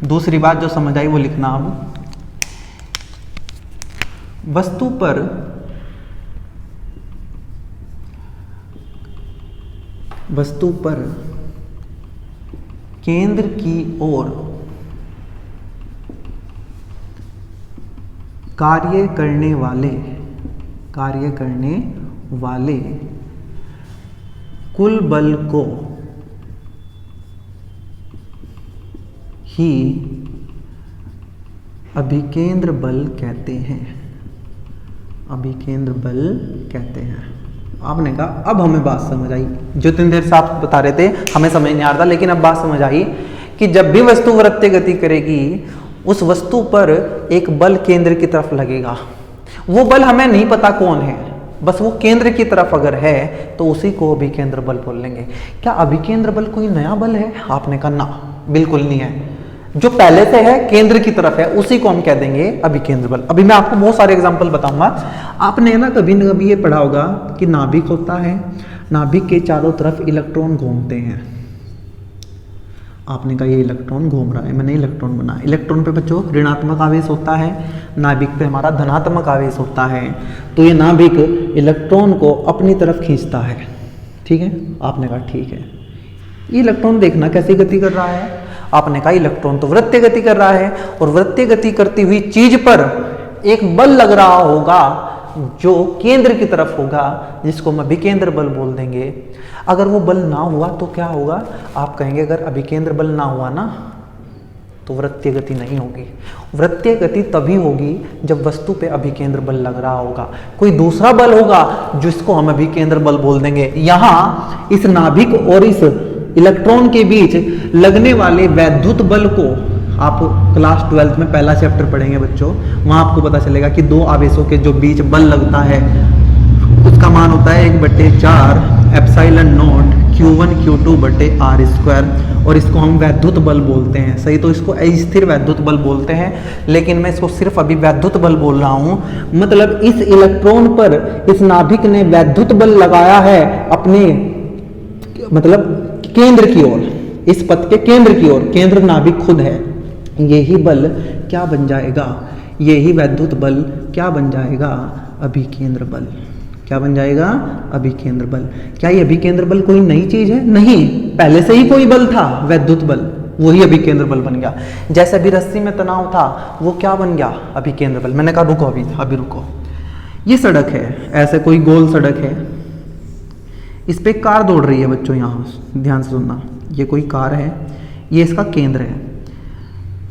दूसरी बात जो समझ आई वो लिखना। अब वस्तु पर केंद्र की ओर कार्य करने वाले कुल बल को ही अभिकेंद्र बल कहते हैं। अभिकेंद्र बल कहते हैं। आपने कहा अब हमें बात समझ आई। जो 3 देर से आप बता रहे थे हमें समझ नहीं आ रहा था, लेकिन अब बात समझ आई कि जब भी वस्तु वृत्तीय गति करेगी उस वस्तु पर एक बल केंद्र की तरफ लगेगा। वो बल हमें नहीं पता कौन है, बस वो केंद्र की तरफ अगर है तो उसी को अभिकेंद्र बल बोल लेंगे। क्या अभिकेंद्र बल कोई नया बल है? आपने कहा ना, बिल्कुल नहीं है। जो पहले से है, केंद्र की तरफ है, उसी को हम कह देंगे अभिकेंद्र बल। अभी मैं आपको बहुत सारे एग्जांपल बताऊंगा। आपने ना कभी न कभी ये पढ़ा होगा कि नाभिक होता है, नाभिक के चारों तरफ इलेक्ट्रॉन घूमते हैं। आपने कहा ये इलेक्ट्रॉन घूम रहा है, मैंने इलेक्ट्रॉन बनाया। इलेक्ट्रॉन पे बच्चों ऋणात्मक आवेश होता है, नाभिक पे हमारा धनात्मक आवेश होता है। तो ये नाभिक इलेक्ट्रॉन को अपनी तरफ खींचता है, ठीक है। आपने कहा ठीक है। ये इलेक्ट्रॉन देखना कैसी गति कर रहा है? आपने कहा इलेक्ट्रॉन तो वृत्तीय गति कर रहा है, और वृत्तीय गति करती हुई चीज पर एक बल लग रहा होगा जो केंद्र की तरफ होगा, जिसको हम अभिकेंद्र बल बोल देंगे। अगर वो बल ना हुआ तो क्या होगा? आप कहेंगे अगर अभिकेंद्र बल ना हुआ ना तो वृत्तीय गति नहीं होगी। वृत्तीय गति तभी होगी जब वस्तु पे अभिकेंद्र बल लग रहा होगा। कोई दूसरा बल होगा जिसको हम अभिकेंद्र बल बोल देंगे। यहाँ इस नाभिक और इस इलेक्ट्रॉन के बीच लगने वाले वैद्युत बल को आप क्लास 12th में पहला चैप्टर पढ़ेंगे बच्चों, वहां आपको पता चलेगा कि दो आवेशों के जो बीच बल लगता है उसका मान होता है 1/4 एप्सिलॉन नॉट Q1 Q2 बटे R स्क्वायर, और इसको हम वैद्युत बल बोलते हैं। सही, तो इसको अस्थिर वैद्युत बल बोलते हैं, लेकिन मैं इसको सिर्फ अभी वैद्युत बल बोल रहा हूं। मतलब इस इलेक्ट्रॉन पर इस नाभिक ने वैद्युत बल लगाया है अपने मतलब केंद्र की ओर, इस पथ के केंद्र की ओर। केंद्र नाभिक खुद है। यही बल क्या बन जाएगा? यही वैद्युत बल क्या बन जाएगा? अभिकेंद्र बल। क्या बन जाएगा? अभिकेंद्र बल। क्या ये अभिकेंद्र बल कोई नई चीज है? नहीं, पहले से ही कोई बल था, वैद्युत बल, वही अभिकेंद्र बल बन गया। जैसे अभी रस्सी में तनाव था, वो क्या बन गया? अभिकेंद्र बल। मैंने कहा रुको, अभी रुको। ये सड़क है, ऐसे कोई गोल सड़क है, इस पे कार दौड़ रही है बच्चों। यहाँ ध्यान से सुनना, ये कोई कार है, ये इसका केंद्र है।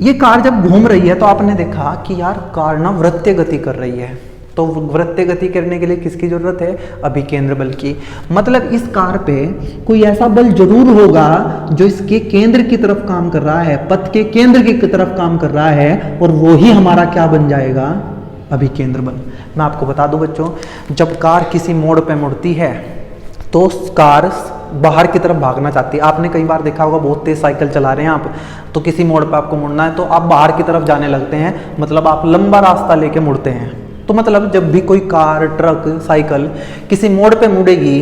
ये कार जब घूम रही है तो आपने देखा कि यार कार ना वृत्तीय गति कर रही है। तो वृत्तीय गति करने के लिए किसकी जरूरत है? अभिकेंद्र बल की। मतलब इस कार पे कोई ऐसा बल जरूर होगा जो इसके केंद्र की तरफ काम कर रहा है, पथ के केंद्र की तरफ काम कर रहा है, और वो ही हमारा क्या बन जाएगा? अभिकेंद्र बल। मैं आपको बता दूं बच्चों, जब कार किसी मोड़ पे मुड़ती है तो कार बाहर की तरफ भागना चाहती है। आपने कई बार देखा होगा, बहुत तेज साइकिल चला रहे हैं आप, तो किसी मोड़ पे आपको मुड़ना है तो आप बाहर की तरफ जाने लगते हैं, मतलब आप लंबा रास्ता लेके मुड़ते हैं। तो मतलब जब भी कोई कार, ट्रक, साइकिल किसी मोड़ पे मुड़ेगी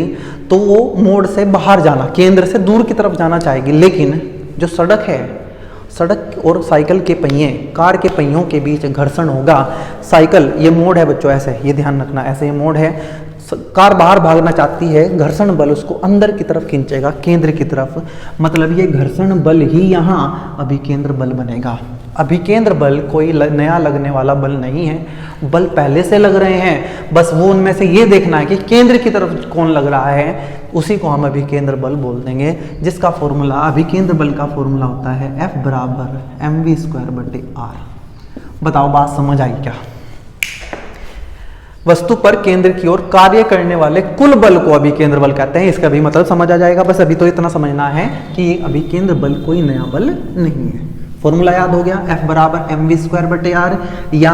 तो वो मोड़ से बाहर जाना, केंद्र से दूर की तरफ जाना चाहेगी। लेकिन जो सड़क है, सड़क और साइकिल के पहिए, कार के पहियों के बीच घर्षण होगा। साइकिल, ये मोड़ है बच्चों, ऐसे, ये ध्यान रखना, ऐसे ये मोड़ है, कार बाहर भागना चाहती है, घर्षण बल उसको अंदर की तरफ खींचेगा, केंद्र की तरफ। मतलब ये घर्षण बल ही यहाँ अभिकेंद्र बल बनेगा। अभिकेंद्र बल कोई नया लगने वाला बल नहीं है, बल पहले से लग रहे हैं, बस वो उनमें से ये देखना है कि केंद्र की तरफ कौन लग रहा है, उसी को हम अभिकेंद्र बल बोल देंगे। जिसका फॉर्मूला, अभिकेंद्र बल का फॉर्मूला होता है F बराबर mv² बटे R। बताओ बात समझ आई क्या? वस्तु पर केंद्र की ओर कार्य करने वाले कुल बल को अभिकेंद्र बल कहते हैं। इसका भी मतलब समझ आ जाएगा। बस अभी तो इतना समझना है कि अभिकेंद्र बल कोई नया बल नहीं है। फॉर्मूला याद हो गया, F बराबर mv² बटे R या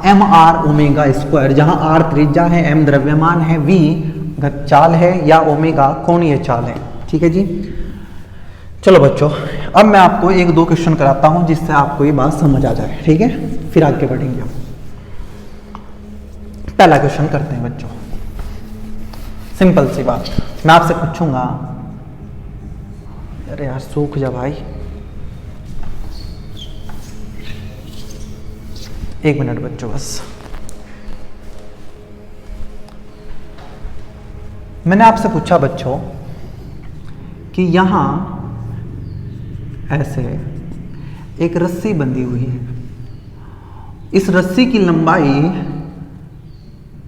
mr ओमेगा स्क्वायर, जहां R त्रिज्या है, m द्रव्यमान है, v चाल है या ओमेगा कोणीय चाल है। ठीक है जी। चलो बच्चों, अब मैं आपको एक दो क्वेश्चन कराता हूं जिससे आपको ये बात समझ आ जाए। ठीक है, फिर आगे बढ़ेंगे हम। पहला क्वेश्चन करते हैं बच्चों, सिंपल सी बात। मैं आपसे पूछूंगा, अरे यार सूख जा भाई, एक मिनट बच्चों बस। मैंने आपसे पूछा बच्चों कि यहां ऐसे एक रस्सी बंधी हुई है, इस रस्सी की लंबाई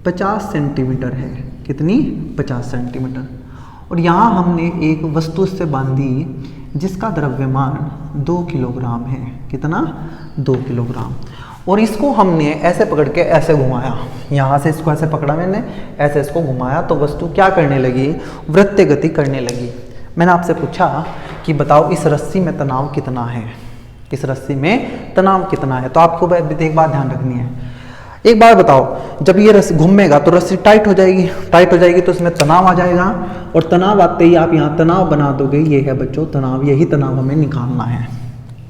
50 सेंटीमीटर है। कितनी? 50 सेंटीमीटर। और यहाँ हमने एक वस्तु से बांधी जिसका द्रव्यमान 2 किलोग्राम है। कितना? 2 किलोग्राम। और इसको हमने ऐसे पकड़ के ऐसे घुमाया, यहाँ से इसको ऐसे पकड़ा मैंने, ऐसे इसको घुमाया, तो वस्तु क्या करने लगी? वृत्तीय गति करने लगी। मैंने आपसे पूछा कि बताओ इस रस्सी में तनाव कितना है, इस रस्सी में तनाव कितना है। तो आपको एक बात ध्यान रखनी है, एक बार बताओ, जब ये रस्सी घूमेगा तो रस्सी टाइट हो जाएगी, टाइट हो जाएगी तो इसमें तनाव आ जाएगा, और तनाव आते ही आप यहाँ तनाव बना दोगे। ये है बच्चों तनाव, यही तनाव हमें निकालना है।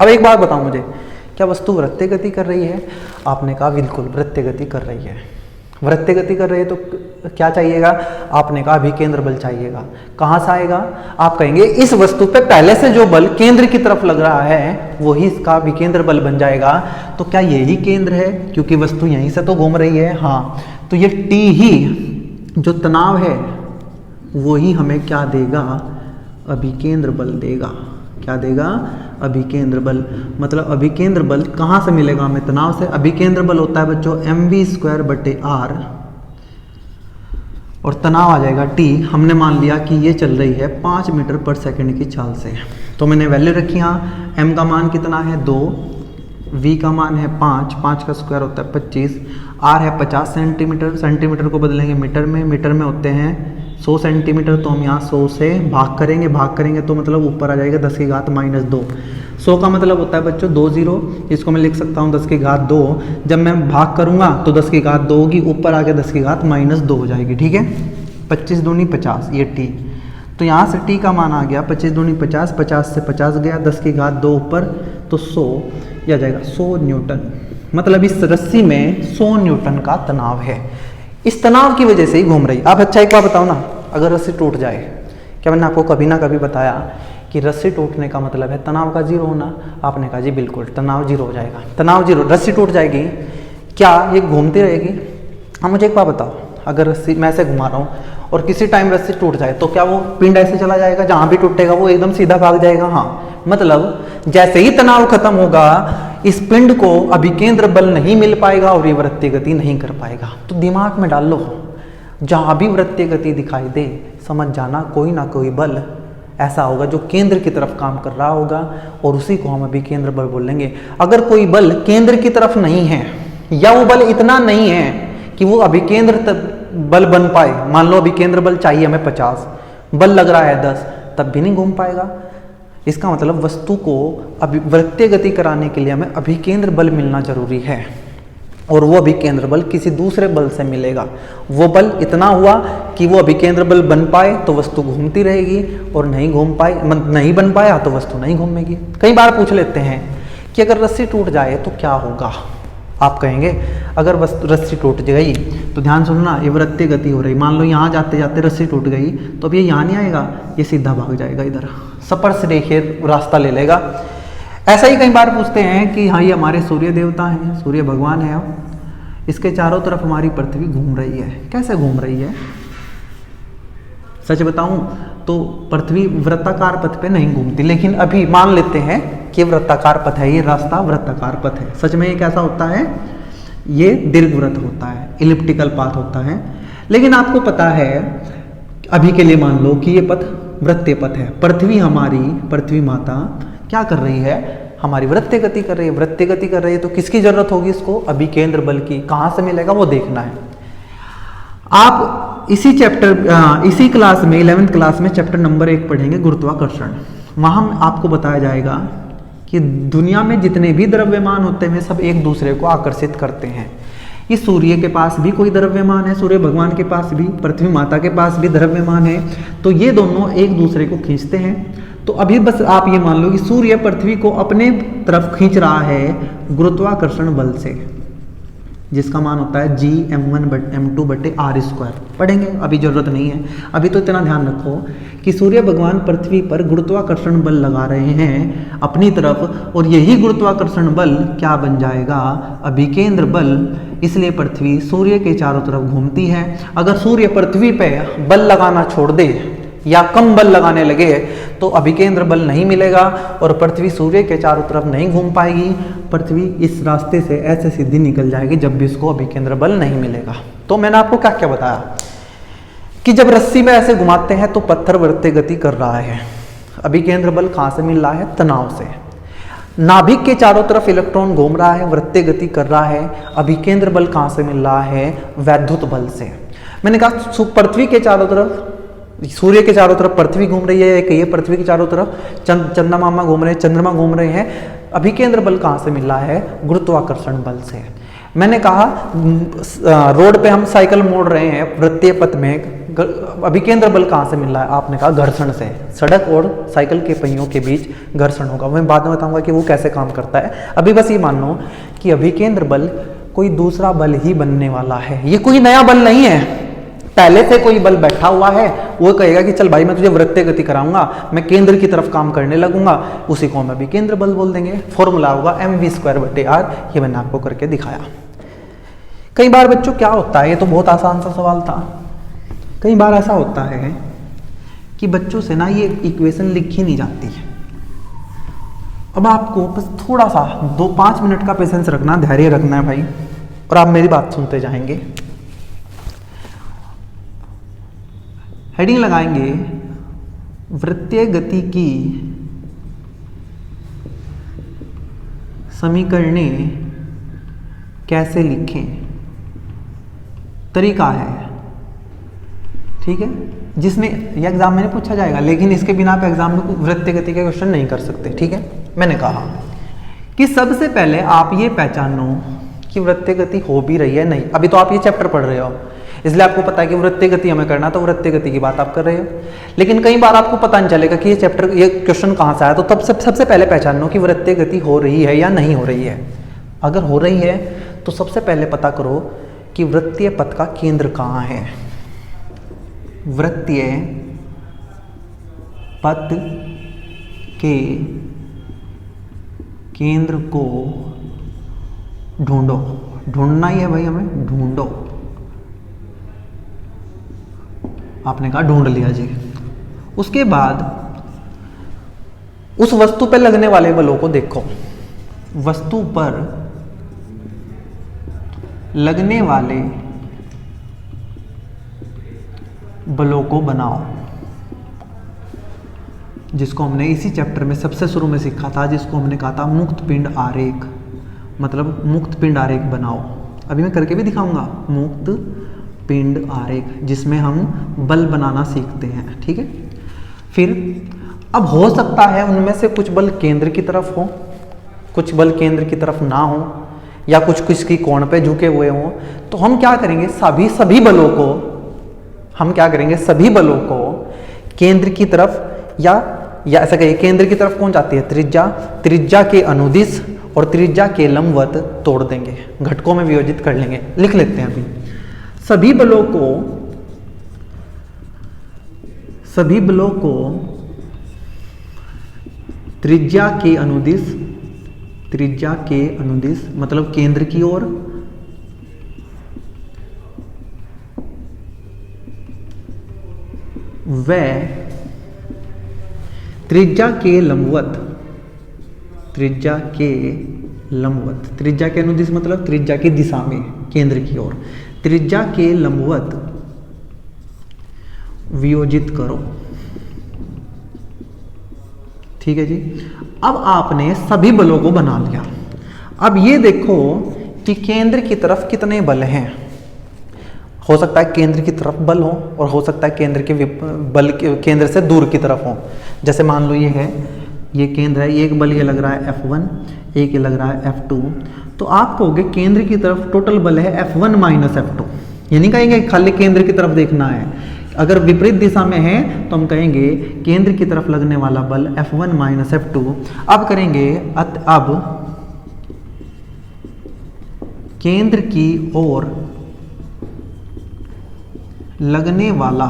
अब एक बात बताओ मुझे, क्या वस्तु वृत्तीय गति कर रही है? आपने कहा बिल्कुल वृत्तीय गति कर रही है। वृत्तीय गति कर रही है तो क्या चाहिएगा? आपने कहा अभिकेंद्र बल चाहिएगा। कहाँ से आएगा? आप कहेंगे इस वस्तु पे पहले से जो बल केंद्र की तरफ लग रहा है वही इसका अभिकेंद्र बल बन जाएगा। तो क्या यही केंद्र है? क्योंकि वस्तु यहीं से तो घूम रही है। हाँ, तो ये टी ही जो तनाव है वही हमें क्या देगा? अभिकेंद्र बल देगा। क्या देगा? अभिकेंद्र बल। मतलब अभिकेंद्र बल कहाँ से मिलेगा हमें? तनाव से। अभिकेंद्र बल होता है बच्चों mv²/r, और तनाव आ जाएगा T। हमने मान लिया कि ये चल रही है 5 मीटर पर सेकंड की चाल से, तो मैंने वैल्यू रखी यहाँ। m का मान कितना है? 2, v का मान है 5 का स्क्वायर होता है 25, r है 50 सेंटीमीटर, सेंटीमीटर को बदलेंगे मीटर में, मीटर में होते हैं 100 सेंटीमीटर, तो हम यहाँ 100 से भाग करेंगे तो मतलब ऊपर आ जाएगा 10⁻²। 100 का मतलब होता है बच्चों 2 0, इसको मैं लिख सकता हूँ 10⁻2। जब मैं भाग करूँगा तो 10⁻2 होगी, ऊपर आके 10⁻2 हो जाएगी। ठीक है, 25 दूनी 50, ये टी। तो यहाँ से टी का मान आ गया 25 दूनी 50, 50 से 50 गया, 10⁻2 ऊपर तो 100, यह आ जाएगा 100 न्यूटन। मतलब इस रस्सी में 100 न्यूटन का तनाव है, इस तनाव की वजह से ही घूम रही। आप अच्छा एक बार बताओ ना, अगर रस्सी टूट जाए, क्या मैंने आपको कभी ना कभी बताया कि रस्सी टूटने का मतलब है तनाव का जीरो होना? आपने कहा जी बिल्कुल, तनाव जीरो हो जाएगा। तनाव जीरो, रस्सी टूट जाएगी, क्या ये घूमती रहेगी? हाँ, मुझे एक बात बताओ, अगर रस्सी मैं ऐसे घुमा रहा हूँ और किसी टाइम रस्सी टूट जाए तो क्या वो पिंड ऐसे चला जाएगा? जहाँ भी टूटेगा वो एकदम सीधा भाग जाएगा? हाँ, मतलब जैसे ही तनाव खत्म होगा इस पिंड को अभिकेंद्र बल नहीं मिल पाएगा और ये वृत्तीय गति नहीं कर पाएगा। तो दिमाग में डाल लो, जहाँ भी वृत्तीय गति दिखाई दे समझ जाना कोई ना कोई बल ऐसा होगा जो केंद्र की तरफ काम कर रहा होगा, और उसी को हम अभिकेंद्र बल बोलेंगे। अगर कोई बल केंद्र की तरफ नहीं है, या वो बल इतना नहीं है कि वो अभिकेंद्र बल बन पाए, मान लो अभिकेंद्र बल चाहिए हमें 50, बल लग रहा है 10, तब भी नहीं घूम पाएगा। इसका मतलब वस्तु को वृत्तीय गति कराने के लिए हमें अभिकेंद्र बल मिलना जरूरी है, और वो अभिकेंद्र बल किसी दूसरे बल से मिलेगा। वो बल इतना हुआ कि वो अभिकेंद्र बल बन पाए तो वस्तु घूमती रहेगी, और नहीं बन पाया तो वस्तु नहीं घूमेगी। कई बार पूछ लेते हैं कि अगर रस्सी टूट जाए तो क्या होगा? आप कहेंगे अगर रस्सी टूट गई तो ध्यान सुनना, ये वृत्तीय गति हो रही, मान लो यहाँ जाते जाते रस्सी टूट गई तो अब ये यहाँ नहीं आएगा, ये सीधा भाग जाएगा इधर, स्पर्श रेखीय रास्ता ले लेगा। ऐसा ही कई बार पूछते हैं कि हाँ ये हमारे सूर्य देवता हैं, सूर्य भगवान है, इसके चारों तरफ हमारी पृथ्वी घूम रही है, कैसे घूम रही है? सच बताऊं तो पृथ्वी वृत्ताकार पथ पे नहीं घूमती, लेकिन अभी मान लेते हैं कि वृत्ताकार पथ है, ये रास्ता वृत्ताकार पथ है। सच में ये कैसा होता है? ये दीर्घवृत्त होता है, इलिप्टिकल पाथ होता है। लेकिन आपको पता है अभी के लिए मान लो कि ये पथ वृत्तीय पथ है, पृथ्वी हमारी, पृथ्वी माता क्या कर रही है? हमारी वृत्तीय गति कर रही है। वृत्तीय गति कर रही है तो किसकी जरूरत होगी इसको? अभिकेंद्र बल की। कहाँ से मिलेगा वो देखना है। आप इसी क्लास में 11th क्लास में चैप्टर नंबर 1 पढ़ेंगे गुरुत्वाकर्षण। वहां आपको बताया जाएगा कि दुनिया में जितने भी द्रव्यमान होते हैं सब एक दूसरे को आकर्षित करते हैं। इस सूर्य के पास भी कोई द्रव्यमान है, सूर्य भगवान के पास भी, पृथ्वी माता के पास भी द्रव्यमान है, तो ये दोनों एक दूसरे को खींचते हैं। तो अभी बस आप ये मान लो कि सूर्य पृथ्वी को अपने तरफ खींच रहा है गुरुत्वाकर्षण बल से, जिसका मान होता है G m1m2/r²। पढ़ेंगे, अभी जरूरत नहीं है। अभी तो इतना ध्यान रखो कि सूर्य भगवान पृथ्वी पर गुरुत्वाकर्षण बल लगा रहे हैं अपनी तरफ, और यही गुरुत्वाकर्षण बल क्या बन जाएगा? अभिकेंद्र बल। इसलिए पृथ्वी सूर्य के चारों तरफ घूमती है। अगर सूर्य पृथ्वी पे बल लगाना छोड़ दे या कम बल लगाने लगे तो अभिकेंद्र बल नहीं मिलेगा और पृथ्वी सूर्य के चारों तरफ नहीं घूम पाएगी। पृथ्वी इस रास्ते से ऐसे सीधी निकल जाएगी जब भी इसको अभिकेंद्र बल नहीं मिलेगा। तो मैंने आपको क्या क्या बताया कि जब रस्सी में ऐसे घुमाते हैं तो पत्थर वृत्तीय गति कर रहा है। अभिकेंद्र बल कहाँ से मिल रहा है? तनाव से। नाभिक के चारों तरफ इलेक्ट्रॉन घूम रहा है, वृत्तीय गति कर रहा है। अभिकेंद्र बल कहाँ से मिल रहा है? वैद्युत बल से। मैंने कहा पृथ्वी के चारों तरफ, सूर्य के चारों तरफ पृथ्वी घूम रही है, एक ये पृथ्वी के चारों तरफ चंद्रमा घूम रहे हैं, चंद्रमा घूम रहे हैं। अभिकेंद्र बल कहाँ से मिल रहा है? गुरुत्वाकर्षण बल से। मैंने कहा रोड पे हम साइकिल मोड़ रहे हैं वृत्तीय पथ में, अभिकेंद्र बल कहाँ से मिल रहा है? आपने कहा घर्षण से। सड़क और साइकिल के पहियों के बीच घर्षण होगा। मैं बाद में बताऊंगा कि वो कैसे काम करता है। अभी बस ये मान लो कि अभिकेंद्र बल कोई दूसरा बल ही बनने वाला है, ये कोई नया बल नहीं है। पहले से कोई बल बैठा हुआ है, वो कहेगा कि चल भाई मैं तुझे वृत्तीय गति कराऊंगा, मैं केंद्र की तरफ काम करने लगूंगा, उसी को हम अभिकेंद्र बल बोल देंगे। फॉर्मूला होगा mv²/r। ये मैंने आपको करके दिखाया। कई बार बच्चों क्या होता है, ये तो बहुत आसान सा सवाल था, कई बार ऐसा होता है कि बच्चों से ना ये इक्वेशन लिखी नहीं जाती है। अब आपको बस थोड़ा सा 2-5 मिनट का पेशेंस रखना, धैर्य रखना है भाई, और आप मेरी बात सुनते जाएंगे। हेडिंग लगाएंगे वृत्तीय गति की समीकरणें कैसे लिखें, तरीका है, ठीक है, जिसमें ये एग्जाम में पूछा जाएगा, लेकिन इसके बिना आप एग्जाम में वृत्तीय गति के क्वेश्चन नहीं कर सकते, ठीक है। मैंने कहा कि सबसे पहले आप ये पहचानो कि वृत्तीय गति हो भी रही है नहीं। अभी तो आप ये चैप्टर पढ़ रहे हो, इसलिए आपको पता है कि वृत्तीय गति हमें करना, तो वृत्तीय गति की बात आप कर रहे हो। लेकिन कई बार आपको पता नहीं चलेगा कि ये चैप्टर, ये क्वेश्चन कहाँ से आया, तो तब सबसे पहले पहचानो कि वृत्तीय गति हो रही है या नहीं हो रही है। अगर हो रही है तो सबसे पहले पता करो कि वृत्तीय पथ का केंद्र कहाँ है। वृत्तीय पथ के केंद्र को ढूंढो। ढूंढना ही है भाई, हमें ढूंढो। आपने कहा ढूंढ लिया जी। उसके बाद उस वस्तु पर लगने वाले बलों को देखो। वस्तु पर लगने वाले बलों को बनाओ, जिसको हमने इसी चैप्टर में सबसे शुरू में सीखा था, जिसको हमने कहा था मुक्त पिंड आरेख, मतलब मुक्त पिंड आरेख बनाओ। अभी मैं करके भी दिखाऊंगा मुक्त पिंड आरेख, जिसमें हम बल बनाना सीखते हैं, ठीक है। फिर अब हो सकता है उनमें से कुछ बल केंद्र की तरफ हो, कुछ बल केंद्र की तरफ ना हो, या कुछ की कोण पे झुके हुए हों। तो हम क्या करेंगे, सभी बलों को हम क्या करेंगे, सभी बलों को केंद्र की तरफ या ऐसा कहिए, केंद्र की तरफ कौन जाती है, त्रिज्या के अनुदिश और त्रिज्या के लंबवत तोड़ देंगे, घटकों में वियोजित कर लेंगे। लिख लेते हैं अभी। सभी बलों को त्रिज्या के अनुदिश मतलब केंद्र की ओर, व त्रिज्या के लंबवत, त्रिज्या के अनुदिश मतलब त्रिज्या की दिशा में, केंद्र की ओर, त्रिज्या के लंबवत वियोजित करो, ठीक है जी। अब आपने सभी बलों को बना लिया। अब ये देखो कि केंद्र की तरफ कितने बल हैं। हो सकता है केंद्र की तरफ बल हो, और हो सकता है केंद्र के बल केंद्र से दूर की तरफ हो। जैसे मान लो ये है, ये केंद्र है, एक बल ये लग रहा है F1, एक ये लग रहा है F2। तो आप कहोगे केंद्र की तरफ टोटल बल है F1 - F2। ये नहीं कहेंगे खाली केंद्र की तरफ देखना है। अगर विपरीत दिशा में है तो हम कहेंगे केंद्र की तरफ लगने वाला बल F1 - F2। अब करेंगे अब केंद्र की ओर लगने वाला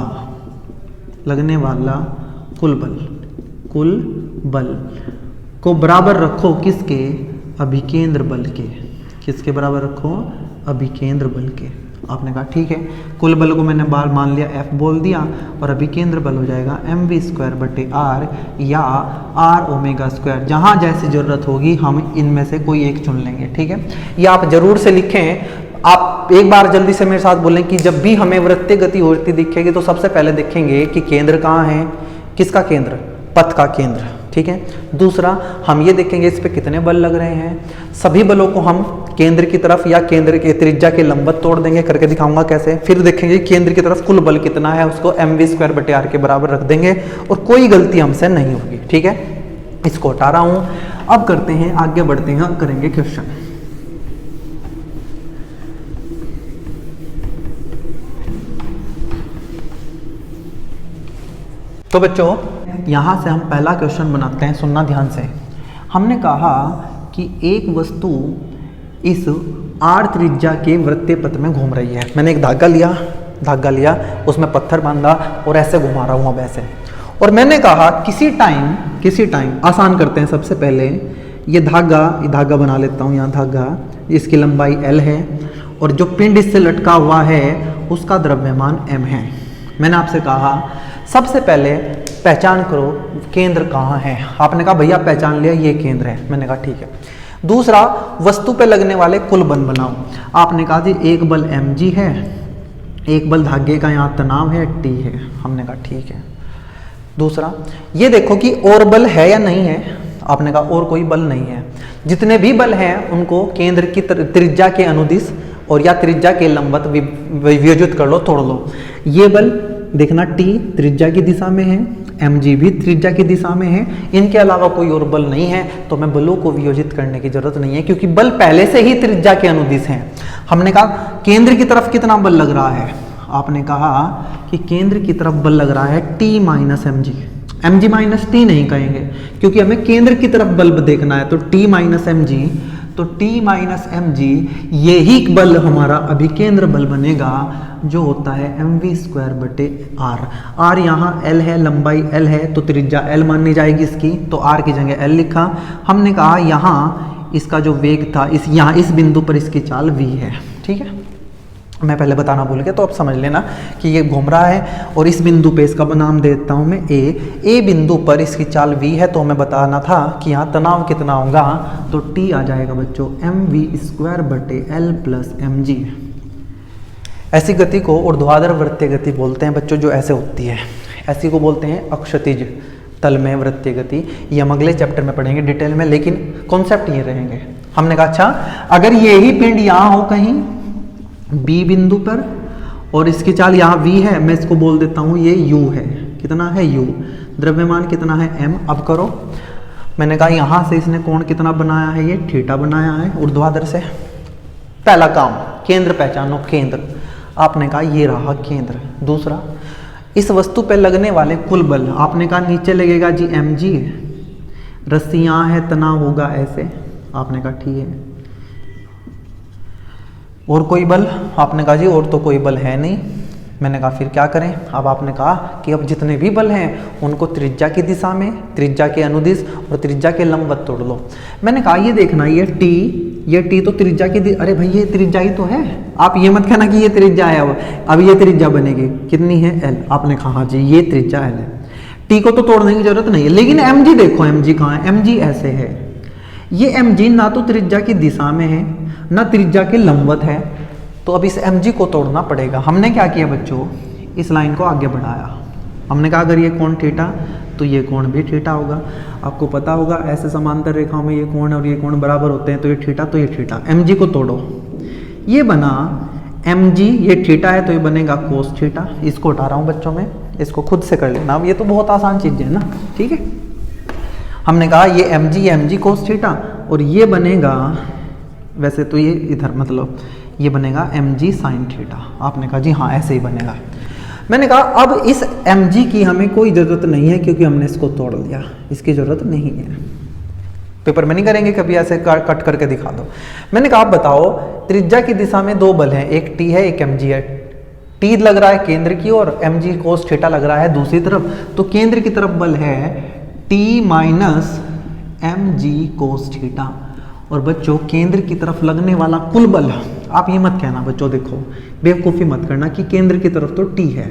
कुल बल को बराबर रखो किसके, अभिकेंद्र बल के। किसके बराबर रखो, अभिकेंद्र बल के। आपने कहा ठीक है, कुल बल को मैंने बार मान लिया, F बोल दिया, और अभिकेंद्र बल हो जाएगा mv²/r या r⍵²। जहाँ जैसी जरूरत होगी हम इनमें से कोई एक चुन लेंगे, ठीक है। ये आप जरूर से लिखें। आप एक बार जल्दी से मेरे साथ बोलें कि जब भी हमें वृत्तीय गति होती दिखेगी तो सबसे पहले देखेंगे कि केंद्र कहाँ है, किसका केंद्र, पथ का केंद्र, ठीक है। दूसरा हम ये देखेंगे इस पे कितने बल लग रहे हैं। सभी बलों को हम केंद्र की तरफ या केंद्र के त्रिज्या के लंबवत तोड़ देंगे, करके दिखाऊंगा कैसे। फिर देखेंगे केंद्र की तरफ कुल बल कितना है, उसको mv²/r के बराबर रख देंगे और कोई गलती हमसे नहीं होगी, ठीक है। इसको हटा रहा हूं। अब करते हैं, आगे बढ़ते हैं, अब करेंगे क्वेश्चन। तो बच्चों यहाँ से हम पहला क्वेश्चन बनाते हैं, सुनना ध्यान से। हमने कहा कि एक वस्तु इस आर त्रिज्या के वृत्तीय पथ में घूम रही है। मैंने एक धागा लिया, उसमें पत्थर बांधा और ऐसे घुमा रहा हूँ अब ऐसे। और मैंने कहा किसी टाइम आसान करते हैं। सबसे पहले ये धागा बना लेता हूँ, यहाँ धागा, इसकी लंबाई L है और जो पिंड इससे लटका हुआ है उसका द्रव्यमान m है। मैंने आपसे कहा सबसे पहले पहचान करो केंद्र कहाँ है। आपने कहा भैया पहचान लिया, ये केंद्र है। मैंने कहा ठीक है। दूसरा, वस्तु पे लगने वाले कुल बल बनाओ। आपने कहा जी एक बल mg है, एक बल धागे का यहाँ तनाव है T है। हमने कहा ठीक है। दूसरा, ये देखो कि और बल है या नहीं है। आपने कहा और कोई बल नहीं है। जितने भी बल हैं उनको केंद्र की त्रिज्या के अनुदिश और या त्रिज्या के लंबवत वियोजित कर लो, तोड़ लो। ये बल देखना T त्रिज्या की दिशा में है, mg भी त्रिज्या की दिशा में है, इनके अलावा कोई और बल नहीं है, तो मैं बलों को वियोजित करने की जरूरत नहीं है क्योंकि बल पहले से ही त्रिज्या के अनुदिश हैं। हमने कहा केंद्र की तरफ कितना बल लग रहा है। आपने कहा कि केंद्र की तरफ बल लग रहा है T minus mg। mg minus T नहीं कहेंगे क्योंकि हमें केंद्र की तरफ बल देखना है, तो T माइनस mg, तो T माइनस mg यही बल हमारा अभिकेंद्र बल बनेगा जो होता है mv²/r। r यहाँ L है, लंबाई L है, तो त्रिज्या L माननी जाएगी इसकी, तो r की जगह L लिखा। हमने कहा यहाँ इसका जो वेग था इस बिंदु पर इसकी चाल v है। ठीक है, मैं पहले बताना भूल गया, तो अब समझ लेना कि ये घूम रहा है और इस बिंदु पे इसका नाम दे देता हूँ मैं ए बिंदु पर इसकी चाल v है। तो हमें बताना था कि यहाँ तनाव कितना होगा, तो T आ जाएगा बच्चों mv²/L + mg। ऐसी गति को ऊर्ध्वाधर वृत्तीय गति बोलते हैं बच्चों, जो ऐसे होती है। ऐसी को बोलते हैं अक्षैतिज तल में वृत्तीय गति। ये हम अगले चैप्टर में पढ़ेंगे डिटेल में, लेकिन कॉन्सेप्ट ये रहेंगे। हमने कहा अच्छा अगर ये ही पिंड यहाँ हो कहीं B बिंदु पर और इसकी चाल यहाँ v है, मैं इसको बोल देता हूँ ये u है। कितना है u, द्रव्यमान कितना है m। अब करो, मैंने कहा यहाँ से इसने कोण कितना बनाया है, ये थीटा बनाया है ऊर्ध्वाधर से। पहला काम केंद्र पहचानो, केंद्र। आपने कहा ये रहा केंद्र। दूसरा, इस वस्तु पे लगने वाले कुल बल। आपने कहा नीचे लगेगा जी mg, रस्सी यहाँ है, तनाव होगा ऐसे। आपने कहा ठीक है। और कोई बल? आपने कहा जी और तो कोई बल है नहीं। मैंने कहा फिर क्या करें। अब आपने कहा कि अब जितने भी बल हैं उनको त्रिज्या की दिशा में, त्रिज्या के अनुदिश और त्रिज्या के लंबवत तोड़ लो। मैंने कहा ये देखना, ये T तो त्रिज्या की, अरे भाई ये त्रिज्या ही तो है। आप ये मत कहना कि ये त्रिज्या है। अब ये त्रिज्या बनेगी कितनी है, L। आपने कहा हाँ जी ये त्रिज्या L है। T को तो तोड़ने की जरूरत नहीं है, लेकिन mg देखो, mg कहाँ है, mg ऐसे है। ये mg ना तो त्रिज्या की दिशा में है ना त्रिज्या के लंबवत है, तो अब इस mg को तोड़ना पड़ेगा। हमने क्या किया बच्चों, इस लाइन को आगे बढ़ाया। हमने कहा अगर ये कोण थीटा तो ये कोण भी थीटा होगा। आपको पता होगा ऐसे समांतर रेखाओं में ये कोण और ये कोण बराबर होते हैं, तो ये थीटा तो ये थीटा। mg को तोड़ो, ये बना mg, ये थीटा है तो ये बनेगा कोस थीटा। इसको हटा रहा हूँ बच्चों में, इसको खुद से कर लेना। अब ये तो बहुत आसान चीज़ है ना, ठीक है। हमने कहा ये mg कोस थीटा और ये बनेगा, वैसे तो ये इधर मतलब ये बनेगा mg साइन थीटा। आपने कहा जी हाँ ऐसे ही बनेगा। मैंने कहा अब इस mg की हमें कोई ज़रूरत नहीं है क्योंकि हमने इसको तोड़ लिया, इसकी ज़रूरत नहीं है। पेपर में नहीं करेंगे कभी ऐसे कट करके दिखा दो। मैंने कहा आप बताओ त्रिज्या की दिशा में दो बल हैं, एक T है एक mg है। T लग रहा है केंद्र की और mg कोस थीटा लग रहा है दूसरी तरफ, तो केंद्र की तरफ बल है T minus mg cos theta. और बच्चों केंद्र की तरफ लगने वाला कुल बल, आप ये मत कहना बच्चों, देखो बेवकूफ़ी मत करना कि केंद्र की तरफ तो T है,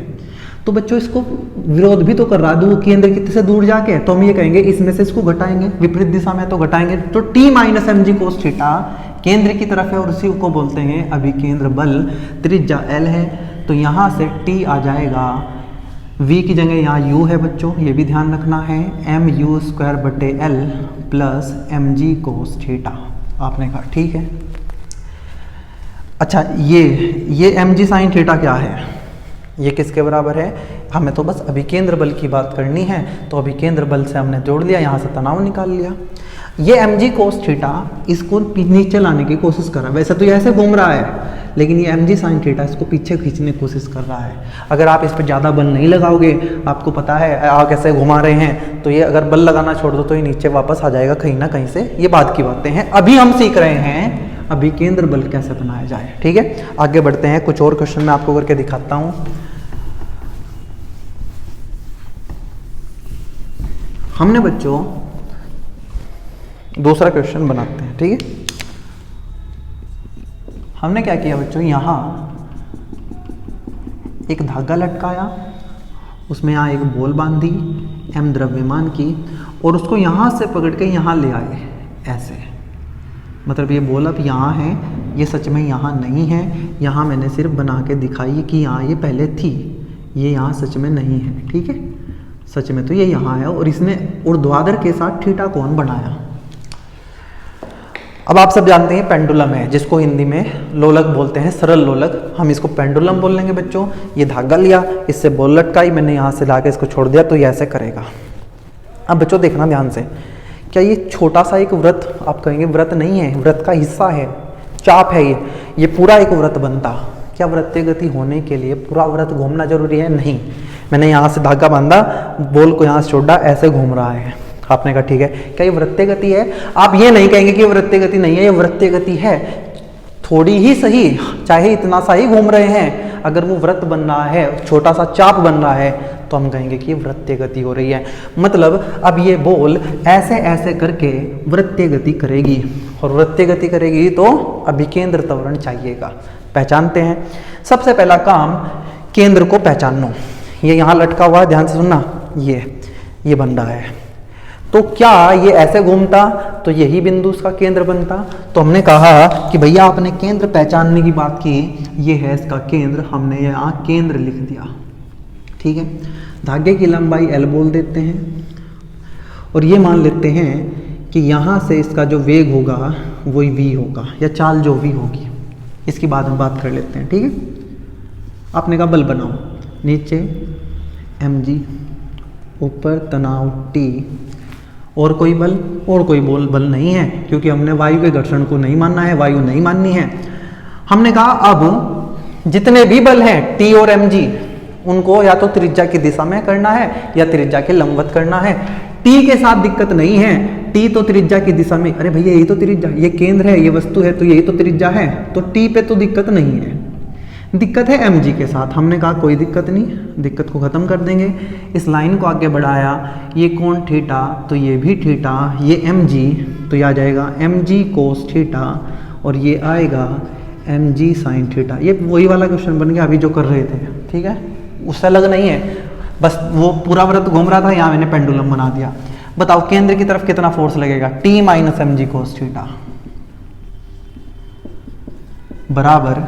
तो बच्चों इसको विरोध भी तो कर रहा है वो केंद्र की से दूर जाके, तो हम ये कहेंगे इसमें से इसको घटाएंगे, विपरीत दिशा में तो घटाएंगे। तो T minus mg cos theta केंद्र की तरफ है और उसी को बोलते हैं अभिकेंद्र बल। त्रिज्या L है तो यहाँ से T आ जाएगा, v की जगह यहाँ u है बच्चों, ये भी ध्यान रखना है, mu²/L plus mg cos theta. आपने कहा ठीक है। अच्छा ये mg साइन थीटा क्या है, ये किसके बराबर है? हमें तो बस अभिकेंद्र बल की बात करनी है, तो अभिकेंद्र बल से हमने जोड़ लिया, यहाँ से तनाव निकाल लिया। ये mg कोस थीटा इसको नीचे लाने की कोशिश कर रहा है, वैसे तो ये ऐसे घूम रहा है लेकिन ये mg sin थीटा इसको पीछे खींचने की कोशिश कर रहा है। अगर आप इस पर ज़्यादा बल नहीं लगाओगे, आपको पता है आप कैसे घुमा रहे हैं, तो ये अगर बल लगाना छोड़ दो तो ये नीचे वापस आ जाएगा कहीं ना कहीं से। ये बात की बातें हैं, अभी हम सीख रहे हैं अभी केंद्र बल कैसे बनाया जाए। ठीक है, आगे बढ़ते हैं, कुछ और क्वेश्चन मैं आपको करके दिखाता हूँ। हमने बच्चों दूसरा क्वेश्चन बनाते हैं। ठीक है, हमने क्या किया बच्चों, यहाँ एक धागा लटकाया, उसमें यहाँ एक बॉल बांधी m द्रव्यमान की, और उसको यहाँ से पकड़ के यहाँ ले आए ऐसे। मतलब ये बॉल अब यहाँ है, ये सच में यहाँ नहीं है, यहाँ मैंने सिर्फ बना के दिखाई कि यहाँ ये पहले थी, ये यहाँ सच में नहीं है। ठीक है, सच में तो ये यहाँ है, और इसने ऊर्ध्वाधर के साथ थीटा कोण बनाया। अब आप सब जानते हैं पेंडुलम है, जिसको हिंदी में लोलक बोलते हैं, सरल लोलक, हम इसको पेंडुलम बोल लेंगे बच्चों। ये धागा लिया, इससे बॉल लटकाई, मैंने यहाँ से लाके इसको छोड़ दिया, तो ये ऐसे करेगा। अब बच्चों देखना ध्यान से, क्या ये छोटा सा एक वृत्त, आप कहेंगे वृत्त नहीं है, वृत्त का हिस्सा है, चाप है ये पूरा एक वृत्त बनता। क्या वृत्तीय गति होने के लिए पूरा वृत्त घूमना जरूरी है? नहीं। मैंने यहाँ से धागा बांधा, बॉल को यहाँ से छोड़ा, ऐसे घूम रहा है। आपने कहा ठीक है, क्या ये वृत्तीय गति है? आप ये नहीं कहेंगे कि ये वृत्तीय गति नहीं है, ये वृत्तीय गति है, थोड़ी ही सही, चाहे इतना सा ही घूम रहे हैं, अगर वो वृत्त बन रहा है, छोटा सा चाप बन रहा है, तो हम कहेंगे कि ये वृत्तीय गति हो रही है। मतलब अब ये बॉल ऐसे ऐसे करके वृत्तीय गति करेगी, और वृत्तीय गति करेगी तो अभिकेंद्र त्वरण चाहिएगा। पहचानते हैं, सबसे पहला काम केंद्र को पहचानो। ये यहाँ लटका हुआ है, ध्यान से सुनना, ये बन रहा है, तो क्या ये ऐसे घूमता तो यही बिंदु उसका केंद्र बनता। तो हमने कहा कि भैया आपने केंद्र पहचानने की बात की, ये है इसका केंद्र, हमने यहाँ केंद्र लिख दिया। ठीक है, धागे की लंबाई L बोल देते हैं, और ये मान लेते हैं कि यहाँ से इसका जो वेग होगा वही v होगा, या चाल जो भी होगी, इसकी बाद में बात कर लेते हैं। ठीक है, आपने कहा बल बनाओ, नीचे mg, ऊपर तनाव T, और कोई बल नहीं है, क्योंकि हमने वायु के घर्षण को नहीं मानना है, वायु नहीं माननी है। हमने कहा अब जितने भी बल हैं T और mg, उनको या तो त्रिज्या की दिशा में करना है या त्रिज्या के लंबवत करना है। T के साथ दिक्कत नहीं है, T तो त्रिज्या की दिशा में, अरे भैया यही तो त्रिज्या, ये केंद्र है, ये वस्तु है, तो यही तो त्रिज्या है, तो T पे तो दिक्कत नहीं है। दिक्कत है mg के साथ, हमने कहा कोई दिक्कत नहीं, दिक्कत को ख़त्म कर देंगे। इस लाइन को आगे बढ़ाया, ये कोण थीटा, तो ये भी थीटा, ये mg, तो ये आ जाएगा mg कोस थीटा, और ये आएगा mg साइन थीटा। ये वही वाला क्वेश्चन बन गया अभी जो कर रहे थे। ठीक है, उससे अलग नहीं है, बस वो पूरा वृत्त घूम रहा था, यहाँ मैंने पेंडुलम बना दिया। बताओ केंद्र की तरफ कितना फोर्स लगेगा? T minus mg cos theta बराबर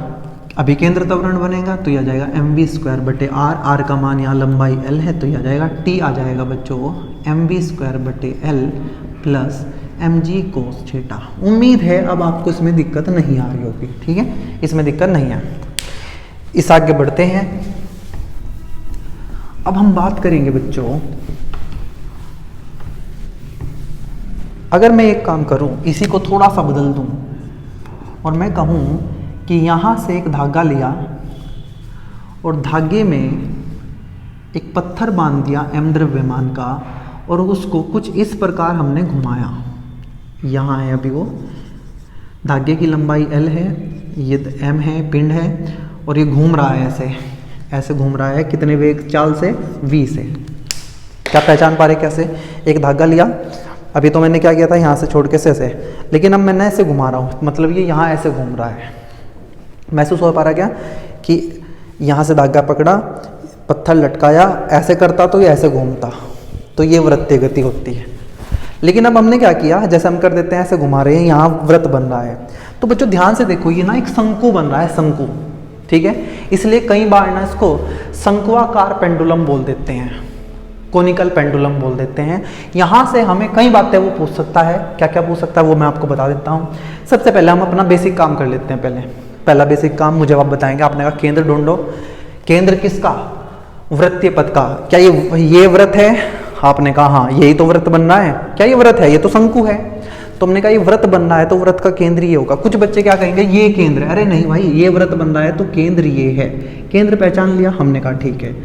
अभिकेंद्र त्वरण बनेगा, तो यह आ जाएगा mv² बटे r का मान यहाँ लंबाई l है, तो यह आ जाएगा T आ जाएगा बच्चों mv² बटे l plus mg cos theta. उम्मीद है अब आपको इसमें दिक्कत नहीं आ रही होगी। ठीक है, इसमें दिक्कत नहीं है। इस आगे बढ़ते हैं, अब हम बात करेंगे बच्चों, अगर मैं एक काम करूं, इसी को थोड़ा सा बदल दूं और मैं कहूं कि यहाँ से एक धागा लिया और धागे में एक पत्थर बांध दिया m द्रव्यमान का, और उसको कुछ इस प्रकार हमने घुमाया। यहाँ है अभी वो धागे की लंबाई L है, ये m है, पिंड है, और ये घूम रहा है ऐसे घूम रहा है, कितने वेग चाल से? v से। क्या पहचान पा रहे कैसे? एक धागा लिया, अभी तो मैंने क्या किया था, यहाँ से छोड़ के ऐसे, लेकिन अब मैंने ऐसे घुमा रहा हूँ, मतलब ये यहाँ ऐसे घूम रहा है। महसूस हो पा रहा क्या कि यहाँ से धागा पकड़ा, पत्थर लटकाया, ऐसे करता तो ये ऐसे घूमता, तो ये वृत्तीय गति होती है। लेकिन अब हमने क्या किया, जैसे हम कर देते हैं ऐसे घुमा रहे हैं, यहाँ वृत्त बन रहा है। तो बच्चों ध्यान से देखो, ये ना एक शंकु बन रहा है, शंकु। ठीक है, इसलिए कई बार ना इसको शंकुआकार पेंडुलम बोल देते हैं, कोनिकल पेंडुलम बोल देते हैं। यहाँ से हमें कई बातें वो पूछ सकता है। क्या क्या पूछ सकता है वो मैं आपको बता देता हूँ। सबसे पहले हम अपना बेसिक काम कर लेते हैं। पहला बेसिक काम मुझे आप बताएंगे, आपने कहा केंद्र ढूंढो। केंद्र किसका? वृत्तीय पथ का। क्या ये वृत्त है? आपने कहा हाँ, यही तो वृत्त बन रहा है। क्या ये वृत्त है? ये तो शंकु है। तो हमने कहा ये व्रत बन रहा है तो व्रत का केंद्र ये होगा। कुछ बच्चे क्या कहेंगे ये केंद्र है, अरे नहीं भाई ये व्रत बन रहा है तो केंद्र ये है। केंद्र पहचान लिया, हमने कहा ठीक है।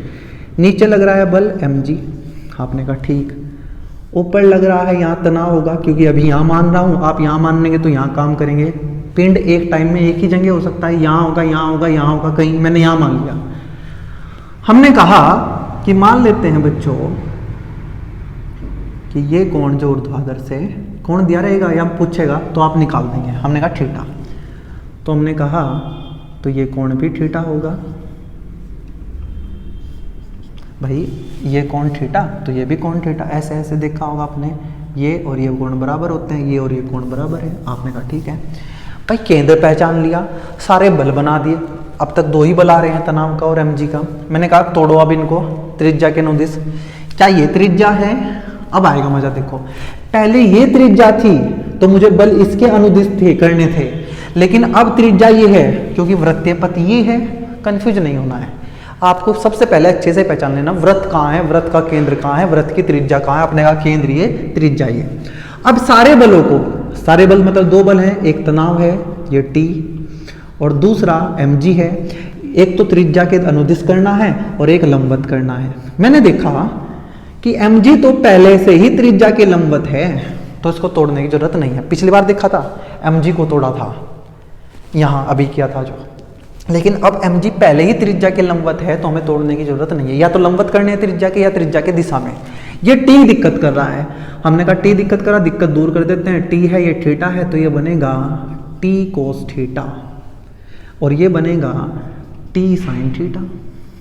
नीचे लग रहा है बल mg, आपने कहा ठीक। ऊपर लग रहा है यहाँ तनाव होगा, क्योंकि अभी यहाँ मान रहा हूँ, आप यहाँ मानेंगे तो यहाँ काम करेंगे। पिंड एक टाइम में एक ही जगह हो सकता है, यहाँ होगा यहाँ होगा यहाँ होगा, कहीं मैंने यहाँ मान लिया। हमने कहा कि मान लेते हैं बच्चों कि ये कोण जो ऊर्ध्वाधर से कोण दिया रहेगा या पूछेगा तो आप निकाल देंगे। हमने कहा थीटा, तो हमने कहा तो ये कोण भी थीटा होगा भाई, ये कोण थीटा तो ये भी कोण थीटा। ऐसे ऐसे देखा होगा आपने, ये और ये कोण बराबर होते हैं, ये और ये कोण बराबर है। आपने कहा ठीक है भाई, केंद्र पहचान लिया, सारे बल बना दिए। अब तक दो ही बल आ रहे हैं, तनाव का और mg का। मैंने कहा तोड़ो अब इनको, त्रिज्या के अनुदिश। क्या ये त्रिज्या है? अब आएगा मजा, देखो पहले ये त्रिज्या थी तो मुझे बल इसके अनुदिश थे करने थे, लेकिन अब त्रिज्या ये है क्योंकि वृत्तीय पथ ये है। कंफ्यूज नहीं होना है आपको, सबसे पहले अच्छे से पहचान लेना व्रत कहाँ है, व्रत का केंद्र कहाँ है, व्रत की त्रिज्या कहाँ है। अपने का केंद्र ये, त्रिज्या ये। अब सारे बलों को, सारे बल मतलब दो बल हैं, एक तनाव है ये T और दूसरा mg है। एक तो त्रिज्या के अनुदिश करना है और एक लंबवत करना है। मैंने देखा कि mg तो पहले से ही त्रिज्या के लंबवत है तो इसको तोड़ने की जरूरत नहीं है। पिछली बार देखा था mg को तोड़ा था, यहाँ अभी किया था जो, लेकिन अब mg पहले ही त्रिज्या के लंबवत है तो हमें तोड़ने की जरूरत नहीं है। या तो लंबवत करने है त्रिज्या के या त्रिज्या के दिशा में। ये t दिक्कत कर रहा है, हमने कहा t दिक्कत कर रहा, दिक्कत दूर कर देते हैं। t है ये थीटा है तो ये बनेगा t cos थीटा और ये बनेगा t sin थीटा।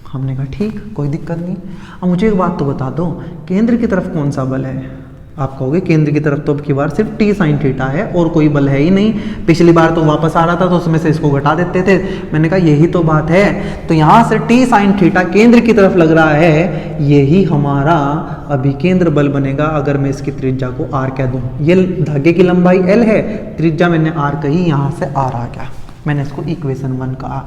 हमने कहा ठीक, कोई दिक्कत नहीं। अब मुझे एक बात तो बता दो, केंद्र की तरफ कौन सा बल है? आप कहोगे केंद्र की तरफ तो अब की बार सिर्फ t sin थीटा है और कोई बल है ही नहीं। पिछली बार तो वापस आ रहा था तो उसमें से इसको घटा देते थे। मैंने कहा यही तो बात है, तो यहाँ से t sin थीटा केंद्र की तरफ लग रहा है, यही हमारा अभिकेंद्र बल बनेगा। अगर मैं इसकी त्रिज्या को r कह दूँ, ये धागे की लंबाई l है, त्रिज्या मैंने r कही, यहाँ से r आ गया, मैंने इसको इक्वेशन 1 कहा।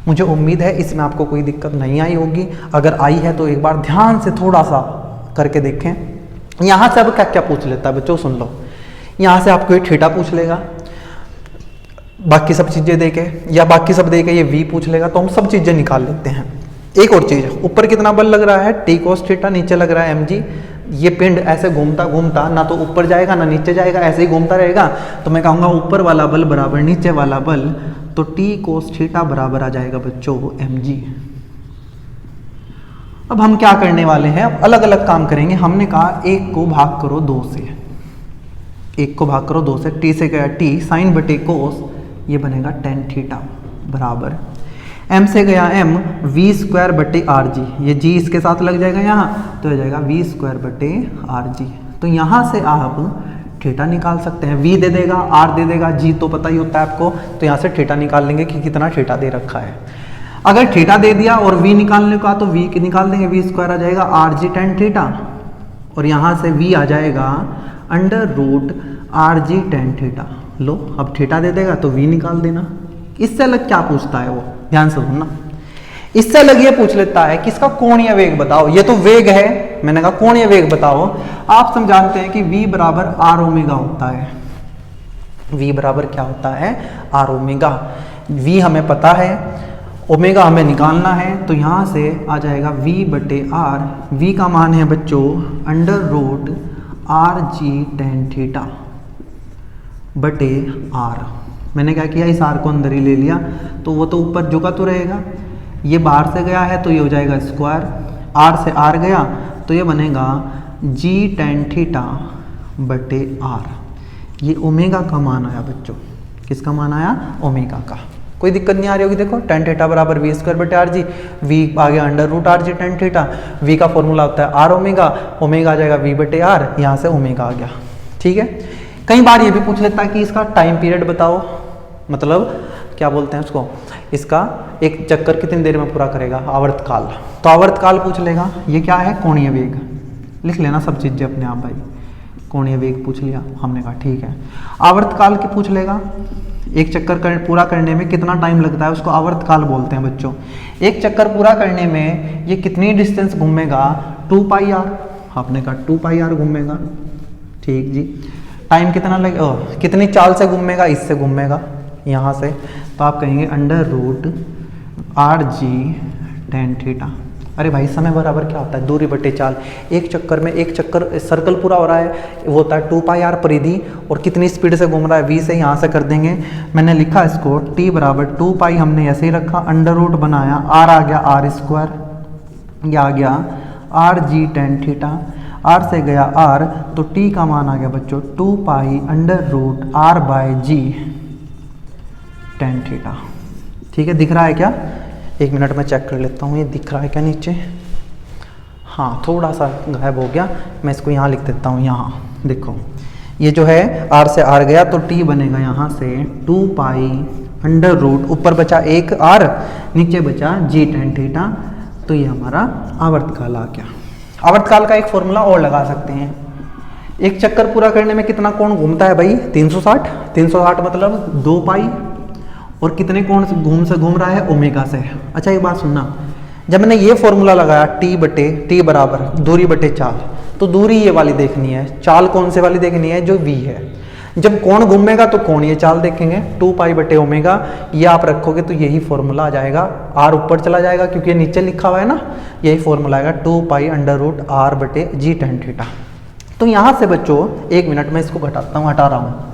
मुझे उम्मीद है इसमें आपको कोई दिक्कत नहीं आई होगी, अगर आई है तो एक बार ध्यान से थोड़ा सा करके देखें। यहाँ से अब क्या क्या पूछ लेता है बच्चों, सुन लो। यहाँ से आपको ये थीटा पूछ लेगा, बाकी सब चीज़ें देके, या बाकी सब देके ये v पूछ लेगा, तो हम सब चीज़ें निकाल लेते हैं। एक और चीज़, ऊपर कितना बल लग रहा है t cos थीटा, नीचे लग रहा है mg। ये पिंड ऐसे घूमता घूमता ना तो ऊपर जाएगा ना नीचे जाएगा, ऐसे ही घूमता रहेगा। तो मैं कहूँगा ऊपर वाला बल बराबर नीचे वाला बल, तो t cos थीटा बराबर आ जाएगा बच्चों mg। अब हम क्या करने वाले हैं, अब अलग अलग काम करेंगे। हमने कहा एक को भाग करो 2 से, एक को भाग करो 2 से, t से गया t साइन बटे कोस, ये बनेगा tan थीटा बराबर m से गया m v स्क्वायर बटे आर जी, ये g इसके साथ लग जाएगा यहाँ, तो हो जाएगा v स्क्वायर बटे आर जी। तो यहाँ से आप थीटा निकाल सकते हैं, v दे देगा r दे देगा, g तो पता ही होता है आपको, तो यहाँ से थीटा निकाल लेंगे कि कितना थीटा दे रखा है। अगर थीटा दे दिया और v निकालने का तो v निकाल देंगे, v स्क्वायर आ जाएगा आर जी टेन थीटा, और यहाँ से v आ जाएगा under root r g tan theta. लो अब थीटा दे देगा तो v निकाल देना। इससे अलग क्या पूछता है वो, ध्यान से सुनना। इससे अलग ये पूछ लेता है कि इसका कोणीय वेग बताओ। ये तो वेग है, मैंने कहा कोणीय वेग बताओ। आप सब जानते हैं कि v बराबर आर ओमेगा होता है। v बराबर क्या होता है, आर ओमेगा। v हमें पता है, ओमेगा हमें निकालना है, तो यहाँ से आ जाएगा v बटे आर। v का मान है बच्चों under root r g tan theta बटे आर। मैंने क्या किया, इस आर को अंदर ही ले लिया, तो वो तो ऊपर झुका तो रहेगा, ये बाहर से गया है तो ये हो जाएगा स्क्वायर, आर से आर गया तो ये बनेगा जी टेन थीटा बटे आर। ये ओमेगा का मान आया बच्चों, किसका मान आया, ओमेगा का। कोई दिक्कत नहीं आ रही होगी। देखो टेन थीटा बराबर वी स्क्वायर बटे आर जी, वी आ गया under root r g tan theta, v का फॉर्मूला होता है आर ओमेगा, ओमेगा आ जाएगा वी बटे आर, यहाँ से ओमेगा आ गया। ठीक है, कई बार ये भी पूछ लेता है कि इसका टाइम पीरियड बताओ, मतलब क्या बोलते हैं उसको, इसका एक चक्कर कितनी देर में पूरा करेगा, आवर्तकाल। तो आवर्तकाल पूछ लेगा। ये क्या है, कोणीय वेग। लिख लेना सब चीजें अपने आप भाई। कोणीय वेग पूछ लिया, हमने कहा ठीक है। आवर्तकाल की पूछ लेगा, एक चक्कर पूरा करने में कितना टाइम लगता है, उसको आवर्तकाल बोलते हैं बच्चों। एक चक्कर पूरा करने में ये कितनी डिस्टेंस घूमेगा, 2 पाई आर। आपने कहा 2 पाई आर घूमेगा, ठीक जी। टाइम कितना लगे, कितनी चाल से घूमेगा, इससे घूमेगा यहाँ से, तो आप कहेंगे under root r g tan theta. अरे भाई समय बराबर क्या होता है, दूरी बटे चाल। एक चक्कर में, एक चक्कर सर्कल पूरा हो रहा है, वो होता है 2 पाई आर परिधि, और कितनी स्पीड से घूम रहा है, v से यहाँ से कर देंगे। मैंने लिखा इसको t बराबर 2 पाई, हमने ऐसे ही रखा, अंडर रूट बनाया, r आ गया आर स्क्वायर, ये आ गया are g tan theta, r से गया r, तो t का मान आ गया बच्चों 2 pi under root r by g tan theta. ठीक है, दिख रहा है क्या? एक मिनट में चेक कर लेता हूँ, ये दिख रहा है क्या नीचे? हाँ, थोड़ा सा गायब हो गया, मैं इसको यहाँ लिख देता हूँ। यहाँ देखो, ये जो है r से r गया, तो t बनेगा यहाँ से 2 पाई अंडर रूट, ऊपर बचा एक r, नीचे बचा g टेन थीटा, तो ये हमारा आवर्तकाल आ गया। आवर्तकाल का एक फॉर्मूला और लगा सकते हैं, एक चक्कर पूरा करने में कितना कोण घूमता है भाई? 360। 360 मतलब 2 पाई, और कितने कोण से घूम रहा है? ओमेगा से। अच्छा एक बात सुनना, जब मैंने ये फॉर्मूला लगाया t बराबर दूरी बटे चाल, तो दूरी ये वाली देखनी है, चाल कौन से वाली देखनी है? जो v है। जब कोण घूमेगा तो कोण ये चाल देखेंगे, 2 पाई बटे ओमेगा, ये आप रखोगे तो यही फॉर्मूला आ जाएगा। r ऊपर चला जाएगा क्योंकि ये नीचे लिखा हुआ है ना, यही फॉर्मूला आएगा 2 पाई अंडर रूट r बटे जी टेन थीटा। तो यहाँ से बच्चों, एक मिनट में इसको घटाता हूँ, हटा रहा हूँ,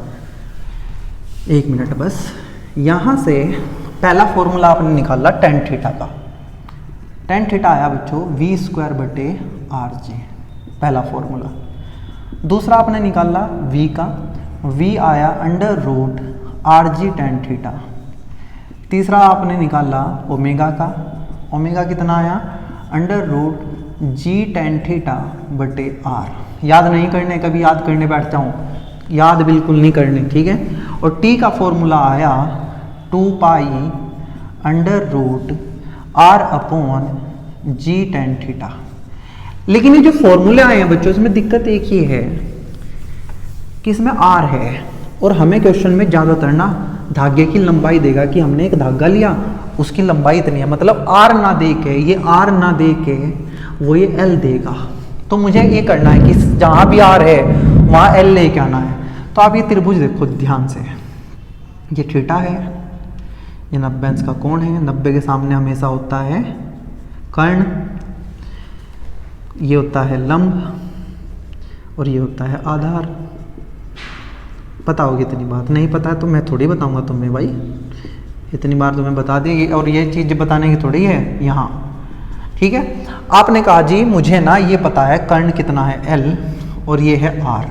एक मिनट बस। यहाँ से पहला फॉर्मूला आपने निकाला टेन थीटा का, टेन थीटा आया बच्चों v स्क्वायर बटे आर जी, पहला फॉर्मूला। दूसरा आपने निकाला v का, v आया under root r g tan theta. तीसरा आपने निकाला ओमेगा का, ओमेगा कितना आया? Under root g tan theta बटे आर। याद नहीं करने, कभी याद करने बैठ जाऊँ, याद बिल्कुल नहीं करने, ठीक है। और t का फॉर्मूला आया 2 pi under root r upon g tan theta. लेकिन ये जो फॉर्मूले आए हैं बच्चों, इसमें दिक्कत एक ही है कि इसमें r है, और हमें क्वेश्चन में ज़्यादातर ना धागे की लंबाई देगा कि हमने एक धागा लिया, उसकी लंबाई इतनी है, मतलब r ना दे के, ये r ना दे के वो ये l देगा। तो मुझे ये करना है कि जहाँ भी r है वहाँ l लेके आना है। तो आप ये त्रिभुज देखो ध्यान से, ये थीटा है, ये 90 अंश का कोण है, 90 के सामने हमेशा होता है कर्ण, ये होता है लंब, और ये होता है आधार। पता होगी इतनी बात, नहीं पता है तो मैं थोड़ी बताऊंगा तुम्हें भाई, इतनी बार तुम्हें बता दी, और ये चीज़ बताने की थोड़ी है यहाँ, ठीक है। आपने कहा जी मुझे ना ये पता है कर्ण कितना है L, और ये है R,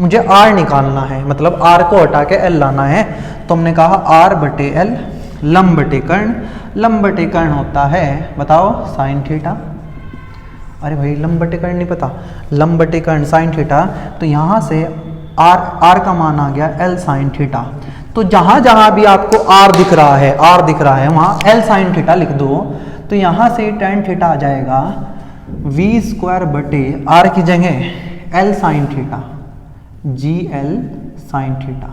मुझे R निकालना है, मतलब R को हटा के L लाना है। तो हमने कहा R बटे L, लंब बटे कर्ण, लंब बटे कर्ण होता है, बताओ, साइन थीटा। अरे भाई लंब बटे कर्ण नहीं पता, लंब बटे कर्ण साइन थीटा। तो यहाँ से R का मान आ गया L साइन थीटा। तो जहाँ जहाँ भी आपको R दिख रहा है वहाँ L साइन थीटा लिख दो। तो यहाँ से टेन थीटा आ जाएगा v स्क्वायर बटे R की जगह L sine theta, G L sine theta,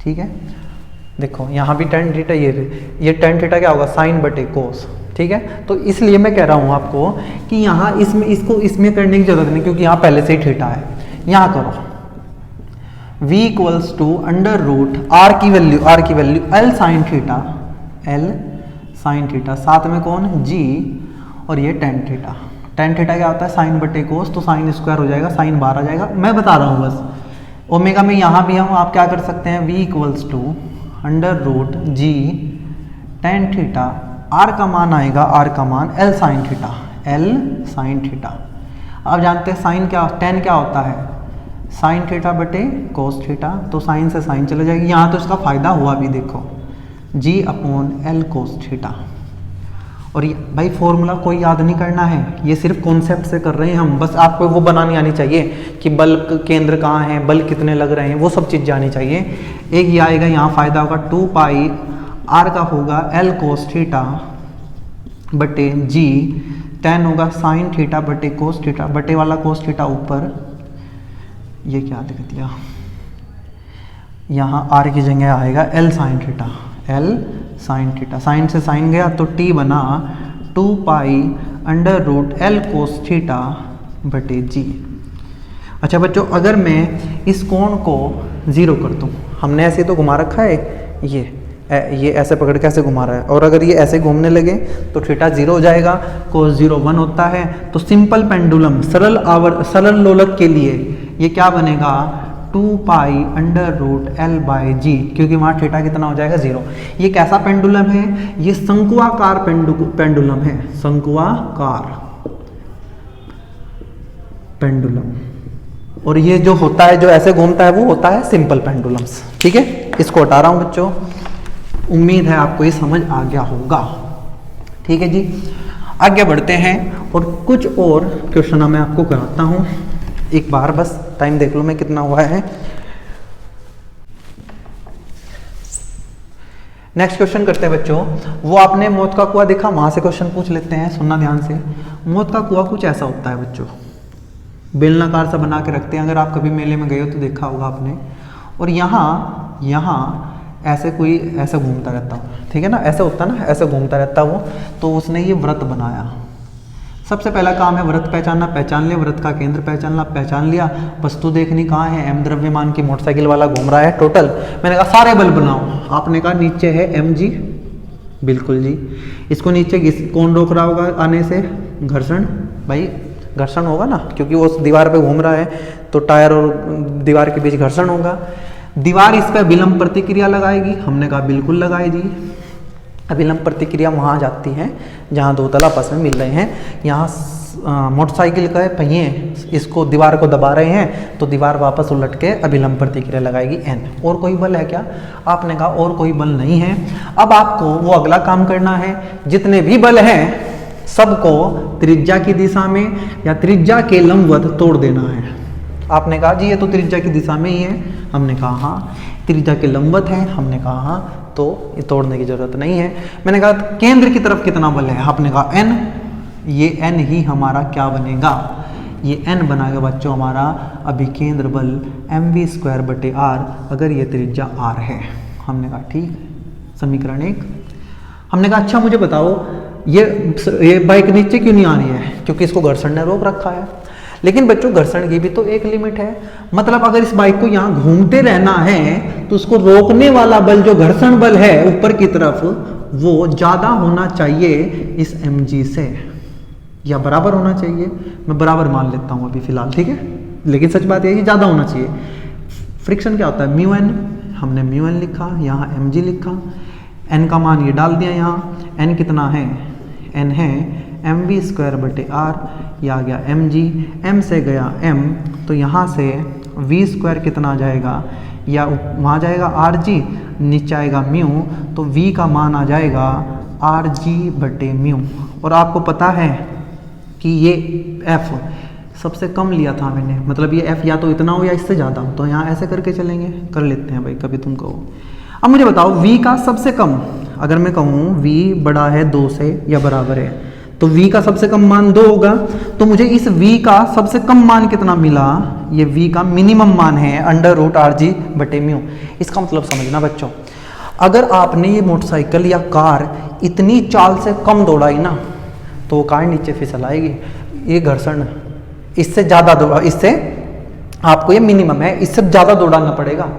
ठीक है। देखो यहाँ भी टेन थीटा, ये टेन थीटा क्या होगा? साइन बटे कोस, ठीक है। तो इसलिए मैं कह रहा हूँ आपको कि यहाँ इसमें करने की जरूरत नहीं, क्योंकि यहाँ पहले से ही थीटा है। यहाँ करो v equals to under root r की वैल्यू l साइन थीटा, साथ में कौन? g, और ये टेन थीटा। टेन थीटा क्या होता है? साइन बटे कोस, तो साइन स्क्वायर हो जाएगा, साइन बार आ जाएगा, मैं बता रहा हूँ बस। ओमेगा में यहाँ भी हम आप क्या कर सकते हैं? v equals to under root g tan theta, r का मान आएगा, r का मान l साइन थीटा। अब जानते हैं साइन क्या, टेन क्या होता है? साइन थीटा बटे कोस थीटा, तो साइन से साइन चले जाएगी। यहाँ तो इसका फायदा हुआ भी, देखो g upon l cos theta. और ये भाई फॉर्मूला कोई याद नहीं करना है, ये सिर्फ कॉन्सेप्ट से कर रहे हैं हम, बस आपको वो बनानी आनी चाहिए कि बल केंद्र कहाँ है, बल कितने लग रहे हैं, वो सब चीज़ जानी चाहिए। एक ये आएगा, यहाँ फायदा होगा 2 पाई r का होगा l कोस थीटा बटे g, टेन होगा साइन थीटा बटे कोस थीटा, बटे वाला कोस थीटा ऊपर, ये क्या लिख दिया, यहाँ r की जगह आएगा l साइन थीटा, साइन से साइन गया तो t बना 2 pi under root l cos theta बटे g। अच्छा बच्चों, अगर मैं इस कोण को 0 कर दूँ, हमने ऐसे तो घुमा रखा है, ये ऐसे पकड़ के ऐसे घुमा रहा है, और अगर ये ऐसे घूमने लगे तो थीटा 0 हो जाएगा, cos 0 1 होता है। तो सिंपल पेंडुलम, सरल लोलक के लिए ये क्या बनेगा, 2 पाई अंडर रूट L/G, क्योंकि वहाँ थीटा कितना हो जाएगा 0। ये कैसा पेंडुलम है, ये शंकुआकार पेंडुलम है, शंकुआकार पेंडुलम। और ये जो होता है, जो ऐसे घूमता है, वो होता है सिंपल पेंडुलम्स। ठीक है, इसको हटा रहा हूँ बच्चों, उम्मीद है आपको ये समझ आ गया होगा। ठीक है जी, आगे बढ़ते हैं और कुछ और क्वेश्चन मैं आपको कराता हूँ। एक बार बस टाइम देख लो मैं कितना हुआ है। नेक्स्ट क्वेश्चन करते हैं बच्चों। वो आपने मौत का कुआं देखा, वहां से क्वेश्चन पूछ लेते हैं, सुनना ध्यान से। मौत का कुआं कुछ ऐसा होता है बच्चों, बेलनाकार सा बना के रखते हैं, अगर आप कभी मेले में गए हो तो देखा होगा आपने। और यहाँ ऐसे कोई ऐसे घूमता रहता हो, ठीक है ना, ऐसे होता है ना, ऐसे घूमता रहता वो। तो उसने ये व्रत बनाया। सबसे पहला काम है व्रत पहचानना, पहचान लिया, व्रत का केंद्र पहचानना, पहचान लिया, वस्तु देखनी कहाँ है, m द्रव्यमान की मोटरसाइकिल वाला घूम रहा है टोटल। मैंने कहा सारे बल बनाओ, आपने कहा नीचे है mg, बिल्कुल जी। इसको नीचे कौन रोक रहा होगा आने से, घर्षण, भाई घर्षण होगा ना, क्योंकि वो उस दीवार पे घूम रहा है, तो टायर और दीवार के बीच घर्षण होगा। दीवार इस पर विलंब प्रतिक्रिया लगाएगी, हमने कहा बिल्कुल लगाएगी। विलंब प्रतिक्रिया वहाँ जाती है जहाँ दो तल आपस में मिल रहे हैं। यहाँ मोटरसाइकिल का पहिए इसको दीवार को दबा रहे हैं, तो दीवार वापस उलट के अभिलंब प्रतिक्रिया लगाएगी n। और कोई बल है क्या, आपने कहा और कोई बल नहीं है। अब आपको वो अगला काम करना है, जितने भी बल हैं सबको त्रिज्या की दिशा में या त्रिज्या के लंबवत तोड़ देना है। आपने कहा जी ये तो त्रिज्या की दिशा में ही है, हमने कहा हाँ। त्रिज्या के लंबवत है, हमने कहा हाँ, तो ये तोड़ने की जरूरत नहीं है। मैंने कहा केंद्र की तरफ कितना बल है, आपने कहा n, ये n ही हमारा क्या बनेगा, ये n बनाएगा बच्चों हमारा अभिकेंद्र बल mv²/r, अगर ये त्रिज्या r है। हमने कहा ठीक, समीकरण 1। हमने कहा अच्छा मुझे बताओ ये बाइक नीचे क्यों नहीं आ रही है, क्योंकि इसको घर्षण ने रोक रखा है। लेकिन बच्चों घर्षण की भी तो एक लिमिट है, मतलब अगर इस बाइक को यहाँ घूमते रहना है तो उसको रोकने वाला बल जो घर्षण बल है ऊपर की तरफ, वो ज्यादा होना चाहिए इस mg से, या बराबर होना चाहिए। मैं बराबर मान लेता हूँ अभी फिलहाल, ठीक है, लेकिन सच बात यह है कि ज्यादा होना चाहिए। फ्रिक्शन क्या होता है, μn, हमने μn लिखा, यहाँ mg लिखा, n का मान ये डाल दिया, यहाँ n कितना है, n है mv²/r, ये आ गया mg, m से गया m, तो यहाँ से v² कितना आ जाएगा, या वहाँ जाएगा rg, नीचे आएगा म्यू, तो v का मान आ जाएगा rg/म्यू। और आपको पता है कि ये f सबसे कम लिया था मैंने, मतलब ये f या तो इतना हो या इससे ज़्यादा हो, तो यहाँ ऐसे करके चलेंगे, कर लेते हैं भाई, कभी तुम कहो। अब मुझे बताओ v का सबसे कम, अगर मैं कहूँ v बड़ा है 2 से या बराबर है, तो v का सबसे कम मान 2 होगा। तो मुझे इस v का सबसे कम मान कितना मिला, ये v का मिनिमम मान है √rg/म्यू। इसका मतलब समझना बच्चों, अगर आपने ये मोटरसाइकिल या कार इतनी चाल से कम दौड़ाई ना, तो कार नीचे फिसल आएगी। ये घर्षण इससे ज़्यादा दौड़ा, इससे आपको ये मिनिमम है, इससे ज़्यादा दौड़ाना पड़ेगा।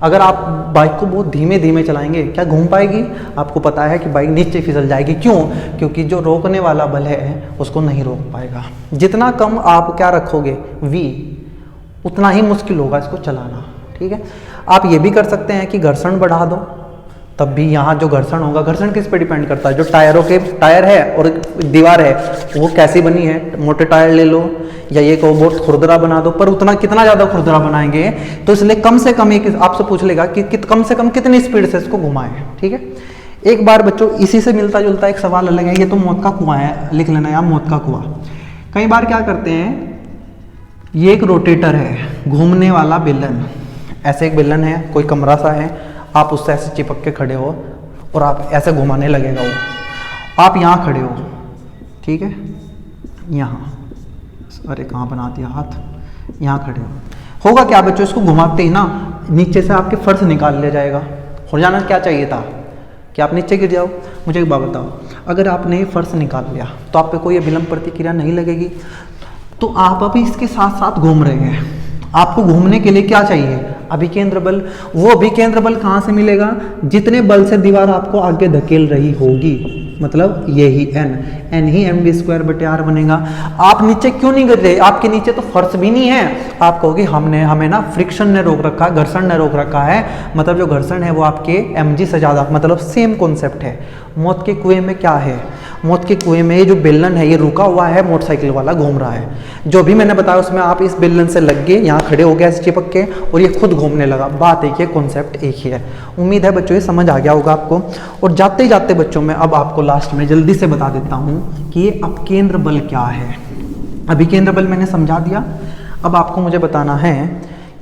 अगर आप बाइक को बहुत धीमे धीमे चलाएंगे, क्या घूम पाएगी, आपको पता है कि बाइक नीचे फिसल जाएगी। क्यों, क्योंकि जो रोकने वाला बल है उसको नहीं रोक पाएगा। जितना कम आप क्या रखोगे v, उतना ही मुश्किल होगा इसको चलाना, ठीक है। आप ये भी कर सकते हैं कि घर्षण बढ़ा दो, तब भी यहाँ जो घर्षण होगा, घर्षण किस पे डिपेंड करता है, जो टायर है और दीवार है वो कैसी बनी है, मोटे टायर ले लो या ये को बहुत खुरदरा बना दो, पर उतना कितना ज़्यादा खुरदरा बनाएंगे, तो इसलिए कम से कम एक आपसे पूछ लेगा कि कम से कम कितनी स्पीड से इसको घुमाएं, ठीक है। एक बार बच्चों इसी से मिलता जुलता एक सवाल अलग है, ये तो मौत का कुआं है, लिख लेना यार मौत का कुआं। कई बार क्या करते हैं, ये एक रोटेटर है, घूमने वाला बेलन, ऐसे एक बेलन है, कोई कमरा सा है, आप उससे ऐसे चिपक के खड़े हो और आप ऐसे घुमाने लगेगा वो, आप यहाँ खड़े हो, ठीक है, यहाँ, अरे कहाँ बना दिया हाथ, यहाँ खड़े हो, होगा क्या बच्चों, इसको घुमाते ही ना नीचे से आपके फर्श निकाल लिया जाएगा। हो जाना क्या चाहिए था कि आप नीचे गिर जाओ। मुझे एक बात बताओ, अगर आपने फर्श निकाल लिया तो आप पे कोई विलंब प्रतिक्रिया नहीं लगेगी, तो आप अभी इसके साथ साथ घूम रहे हैं, आपको घूमने के लिए क्या चाहिए? अभिकेंद्र बल। वो अभिकेंद्र बल कहाँ से मिलेगा? जितने बल से दीवार आपको आगे धकेल रही होगी, मतलब यही n ही mv²/r बनेगा। आप नीचे क्यों नहीं गिर रहे? आपके नीचे तो फर्श भी नहीं है। आप कहोगे हमें ना फ्रिक्शन ने रोक रखा है, घर्षण ने रोक रखा है। मतलब जो घर्षण है वो आपके mg से ज़्यादा, मतलब सेम कॉन्सेप्ट है। मौत के कुएं में क्या है? मौत के कुएं में ये जो बेलन है ये रुका हुआ है, मोटरसाइकिल वाला घूम रहा है। जो भी मैंने बताया उसमें आप इस बेलन से लग गए, यहाँ खड़े हो गए ऐसे चिपक के, और ये खुद घूमने लगा। बात एक है, कॉन्सेप्ट एक ही है। उम्मीद है बच्चों ये समझ आ गया होगा आपको। और जाते जाते बच्चों मैं अब आपको लास्ट में जल्दी से बता देता हूँ कि ये अपकेंद्र बल क्या है। अभिकेंद्र बल मैंने समझा दिया। अब आपको मुझे बताना है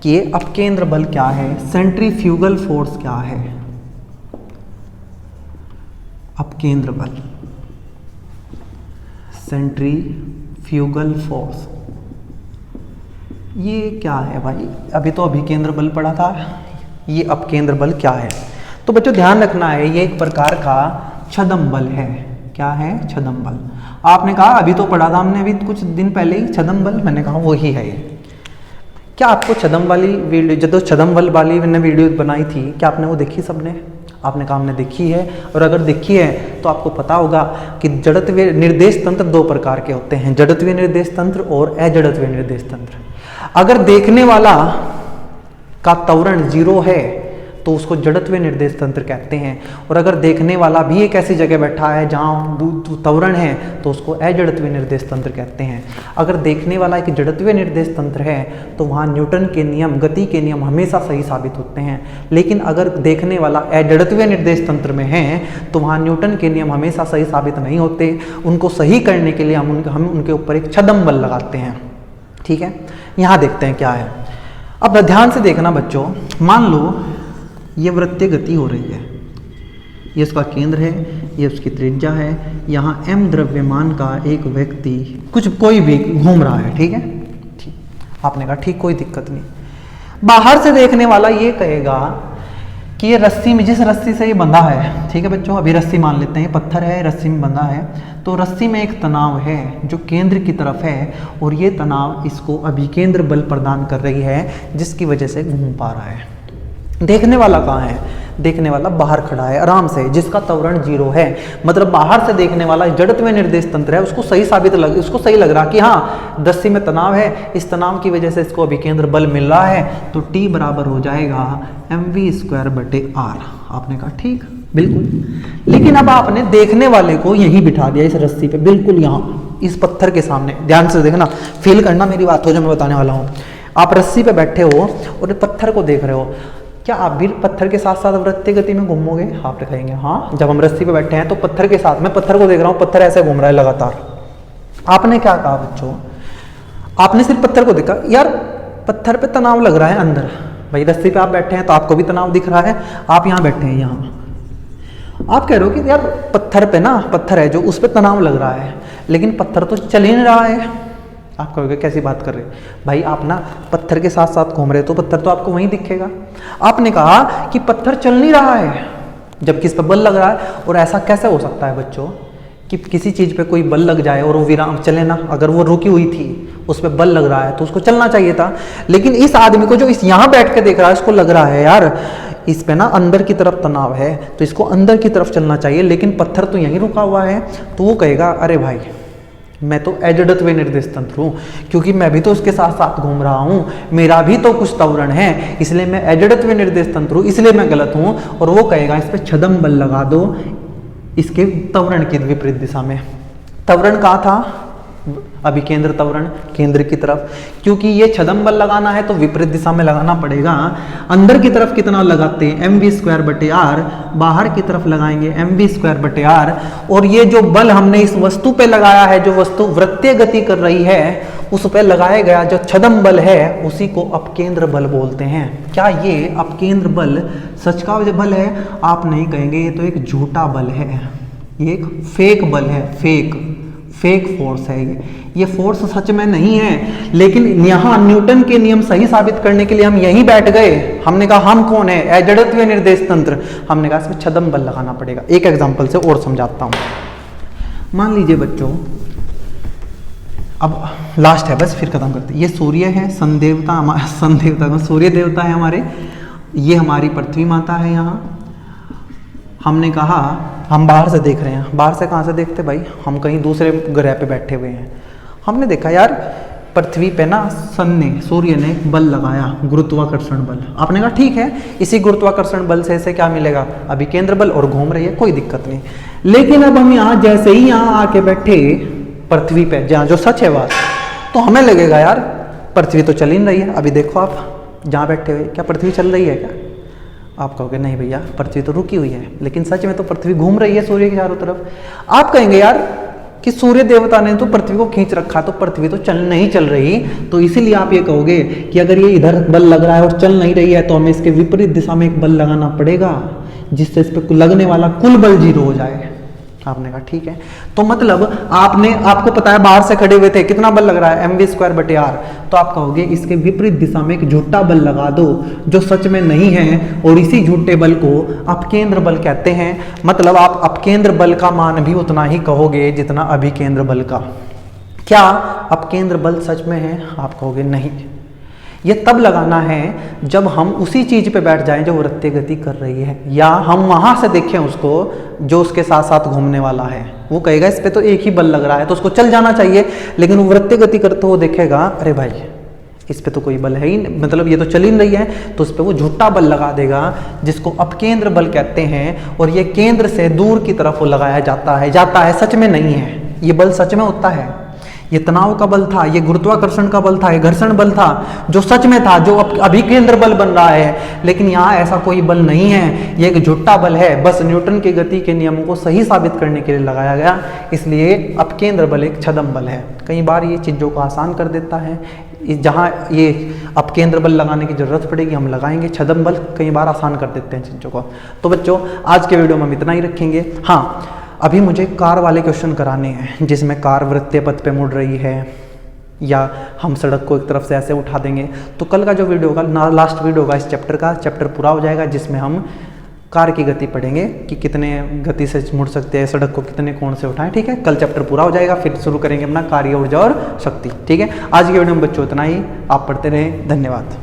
कि ये अपकेंद्र बल क्या है, सेंट्रीफ्यूगल फोर्स क्या है। अपकेंद्र बल, सेंट्रीफ्यूगल फोर्स, ये क्या है भाई? अभी तो अभिकेंद्र बल पढ़ा था, ये अपकेंद्र बल क्या है? तो बच्चों ध्यान रखना है, ये एक प्रकार का छदम बल है। क्या है? छदम बल। आपने कहा अभी तो पढ़ा था हमने, अभी कुछ दिन पहले ही छदम बल, मैंने कहा वही है ये। क्या आपको छदम वाली वीडियो, जब छदम बल वाली मैंने वीडियो बनाई थी, क्या आपने वो देखी सबने? आपने कहा हमने देखी है। और अगर देखी है तो आपको पता होगा कि जड़त्वीय निर्देश तंत्र दो प्रकार के होते हैं, जड़त्वीय निर्देश तंत्र और अजड़त्वीय निर्देश तंत्र। अगर देखने वाला का त्वरण 0 है तो उसको जड़त्वीय निर्देश तंत्र कहते हैं। और अगर देखने वाला भी एक ऐसी जगह बैठा है जहाँ त्वरण है तो उसको अजड़त्वीय निर्देश तंत्र कहते हैं। अगर देखने वाला एक जड़त्वीय निर्देश तंत्र है तो वहाँ न्यूटन के नियम, गति के नियम हमेशा सही साबित होते हैं। लेकिन अगर देखने वाला अजड़त्वीय निर्देश तंत्र में है तो वहाँ न्यूटन के नियम हमेशा सही साबित नहीं होते। उनको सही करने के लिए हम उनके ऊपर एक छदम बल लगाते हैं। ठीक है, यहाँ देखते हैं क्या है। अब ध्यान से देखना बच्चों, मान लो ये वृत्तीय गति हो रही है, ये उसका केंद्र है, ये उसकी त्रिज्या है। यहाँ m द्रव्यमान का एक व्यक्ति कोई भी घूम रहा है। ठीक है, ठीक, आपने कहा ठीक, कोई दिक्कत नहीं। बाहर से देखने वाला ये कहेगा कि ये रस्सी में, जिस रस्सी से ये बंधा है, ठीक है बच्चों, अभी रस्सी मान लेते हैं, पत्थर है, रस्सी में बंधा है, तो रस्सी में एक तनाव है जो केंद्र की तरफ है, और ये तनाव इसको अभिकेंद्र बल प्रदान कर रही है, जिसकी वजह से घूम पा रहा है। देखने वाला कहाँ है? देखने वाला बाहर खड़ा है आराम से, जिसका त्वरण 0 है। मतलब बाहर से देखने वाला जड़त्वीय निर्देश तंत्र है, उसको सही लग रहा कि हाँ रस्सी में तनाव है, इस तनाव की वजह से इसको अभिकेंद्र बल मिल रहा है, तो T बराबर हो जाएगा mv²/r। आपने कहा ठीक, बिल्कुल। लेकिन अब आपने देखने वाले को यहीं बिठा दिया, इस रस्सी पे, बिल्कुल यहाँ इस पत्थर के सामने। ध्यान से देखना, फील करना मेरी बात हो जो मैं बताने वाला हूँ। आप रस्सी पे बैठे हो और पत्थर को देख रहे हो, क्या आप भी पत्थर के साथ साथ वृत्तीय गति में घूमोगे? आप कहेंगे हाँ। जब हम रस्सी पे बैठे हैं तो पत्थर के साथ, मैं पत्थर को देख रहा हूँ, पत्थर ऐसे घूम रहा है लगातार। आपने क्या कहा बच्चों? आपने सिर्फ पत्थर को देखा, यार पत्थर पे तनाव लग रहा है अंदर। भाई रस्सी पे आप बैठे हैं तो आपको भी तनाव दिख रहा है, आप यहाँ बैठे हैं, यहाँ आप कह रहे हो कि यार पत्थर पे ना, पत्थर है जो, उस पर तनाव लग रहा है, लेकिन पत्थर तो चल ही नहीं रहा है। आप कहोगे कैसी बात कर रहे हैं भाई, आप ना पत्थर के साथ साथ घूम रहे, तो पत्थर तो आपको वहीं दिखेगा। आपने कहा कि पत्थर चल नहीं रहा है जबकि इस पर बल लग रहा है। और ऐसा कैसे हो सकता है बच्चों कि किसी चीज़ पे कोई बल लग जाए और वो विराम चले ना? अगर वो रुकी हुई थी, उस पर बल लग रहा है, तो उसको चलना चाहिए था। लेकिन इस आदमी को जो इस यहाँ बैठ के देख रहा है, इसको लग रहा है यार इस पे ना अंदर की तरफ तनाव है, तो इसको अंदर की तरफ चलना चाहिए, लेकिन पत्थर तो यहीं रुका हुआ है। तो वो कहेगा अरे भाई मैं तो अजड़त्वीय निर्देश तंत्र हूँ, क्योंकि मैं भी तो उसके साथ साथ घूम रहा हूँ, मेरा भी तो कुछ त्वरण है, इसलिए मैं अजड़त्वीय निर्देश तंत्र हूँ, इसलिए मैं गलत हूँ। और वो कहेगा इस पे छदम बल लगा दो, इसके त्वरण की विपरीत दिशा में। त्वरण कहाँ था? अभिकेंद्र त्वरण, केंद्र की तरफ। क्योंकि ये छदम बल लगाना है तो विपरीत दिशा में लगाना पड़ेगा। अंदर की तरफ कितना लगाते हैं? mv²/r। बाहर की तरफ लगाएंगे mv²/r। और ये जो बल हमने इस वस्तु पे लगाया है, जो वस्तु वृत्तीय गति कर रही है, उस पर लगाया गया जो छदम बल है, उसी को अपकेंद्र बल बोलते हैं। क्या ये अपकेंद्र बल सच का बल है? आप नहीं कहेंगे, ये तो एक झूठा बल है, ये एक फेक बल है, फेक फोर्स है। ये फोर्स सच में नहीं है। लेकिन यहाँ न्यूटन के नियम सही साबित करने के लिए हम यहीं बैठ गए। हमने कहा हम कौन है? अजड़त्वीय निर्देश तंत्र। हमने कहा इसमें छदम बल लगाना पड़ेगा। एक एग्जांपल से और समझाता हूँ। मान लीजिए बच्चों, अब लास्ट है, बस फिर खत्म करते हैं। ये सूर्य है, सन देवता, हमारा सन देवता, सूर्य देवता है हमारे। ये हमारी पृथ्वी माता है। यहाँ हमने कहा हम बाहर से देख रहे हैं, बाहर से कहाँ से देखते भाई, हम कहीं दूसरे ग्रह पे बैठे हुए हैं। हमने देखा यार पृथ्वी पे ना सन ने, सूर्य ने बल लगाया, गुरुत्वाकर्षण बल। आपने कहा ठीक है, इसी गुरुत्वाकर्षण बल से इसे क्या मिलेगा, अभी केंद्र बल, और घूम रही है, कोई दिक्कत नहीं। लेकिन अब हम यहाँ जैसे ही यहाँ आके बैठे पृथ्वी पे, जहाँ जो सच है बात, तो हमें लगेगा यार पृथ्वी तो चल ही नहीं रही है। अभी देखो आप जहाँ बैठे हुए, क्या पृथ्वी चल रही है क्या? आप कहोगे नहीं भैया पृथ्वी तो रुकी हुई है, लेकिन सच में तो पृथ्वी घूम रही है सूर्य के चारों तरफ। आप कहेंगे यार कि सूर्य देवता ने तो पृथ्वी को खींच रखा, तो पृथ्वी तो नहीं चल रही। तो इसीलिए आप ये कहोगे कि अगर ये इधर बल लग रहा है और चल नहीं रही है, तो हमें इसके विपरीत दिशा में एक बल लगाना पड़ेगा, जिससे इस पर लगने वाला कुल बल 0 हो जाए। आपने कहा ठीक है, तो मतलब आपको पता है बाहर से खड़े हुए थे, कितना बल लग रहा है, mv²/r। तो आप कहोगे इसके विपरीत दिशा में एक झूठा बल लगा दो जो सच में नहीं है, और इसी झूठे बल को अपकेंद्र बल कहते हैं। मतलब आप अपकेंद्र बल का मान भी उतना ही कहोगे जितना अभिकेंद्र बल का। क्या अपकेंद्र बल सच में है? आप कहोगे नहीं। ये तब लगाना है जब हम उसी चीज पे बैठ जाएं जो वृत्तीय गति कर रही है, या हम वहां से देखें उसको जो उसके साथ साथ घूमने वाला है। वो कहेगा इस पे तो एक ही बल लग रहा है, तो उसको चल जाना चाहिए, लेकिन वो वृत्तीय गति करते हुए देखेगा अरे भाई इस पे तो कोई बल है ही नहीं, मतलब ये तो चल ही नहीं रही है, तो उस पर वो झूठा बल लगा देगा, जिसको अपकेंद्र बल कहते हैं। और ये केंद्र से दूर की तरफ वो लगाया जाता है, सच में नहीं है। ये बल सच में होता है, ये तनाव का बल था, ये गुरुत्वाकर्षण का बल था, ये घर्षण बल था, जो सच में था, जो अभी केंद्र बल बन रहा है। लेकिन यहाँ ऐसा कोई बल नहीं है, ये एक झूठा बल है, बस न्यूटन की गति के नियमों को सही साबित करने के लिए लगाया गया। इसलिए अपकेंद्र बल एक छद्म बल है। कई बार ये चीज़ों को आसान कर देता है, जहाँ ये अपकेंद्र बल लगाने की जरूरत पड़ेगी हम लगाएंगे, छद्म बल कई बार आसान कर देते हैं चीज़ों को। तो बच्चों आज के वीडियो में हम इतना ही रखेंगे। हाँ, अभी मुझे कार वाले क्वेश्चन कराने हैं, जिसमें कार वृत्तीय पथ पे मुड़ रही है, या हम सड़क को एक तरफ से ऐसे उठा देंगे। तो कल का जो वीडियो होगा, लास्ट वीडियो होगा इस चैप्टर का, चैप्टर पूरा हो जाएगा, जिसमें हम कार की गति पढ़ेंगे कि कितने गति से मुड़ सकते हैं, सड़क को कितने कोण से उठाएं। ठीक है, कल चैप्टर पूरा हो जाएगा, फिर शुरू करेंगे अपना कार्य, ऊर्जा और शक्ति। ठीक है, आज की वीडियो में बच्चों इतना ही। आप पढ़ते रहें, धन्यवाद।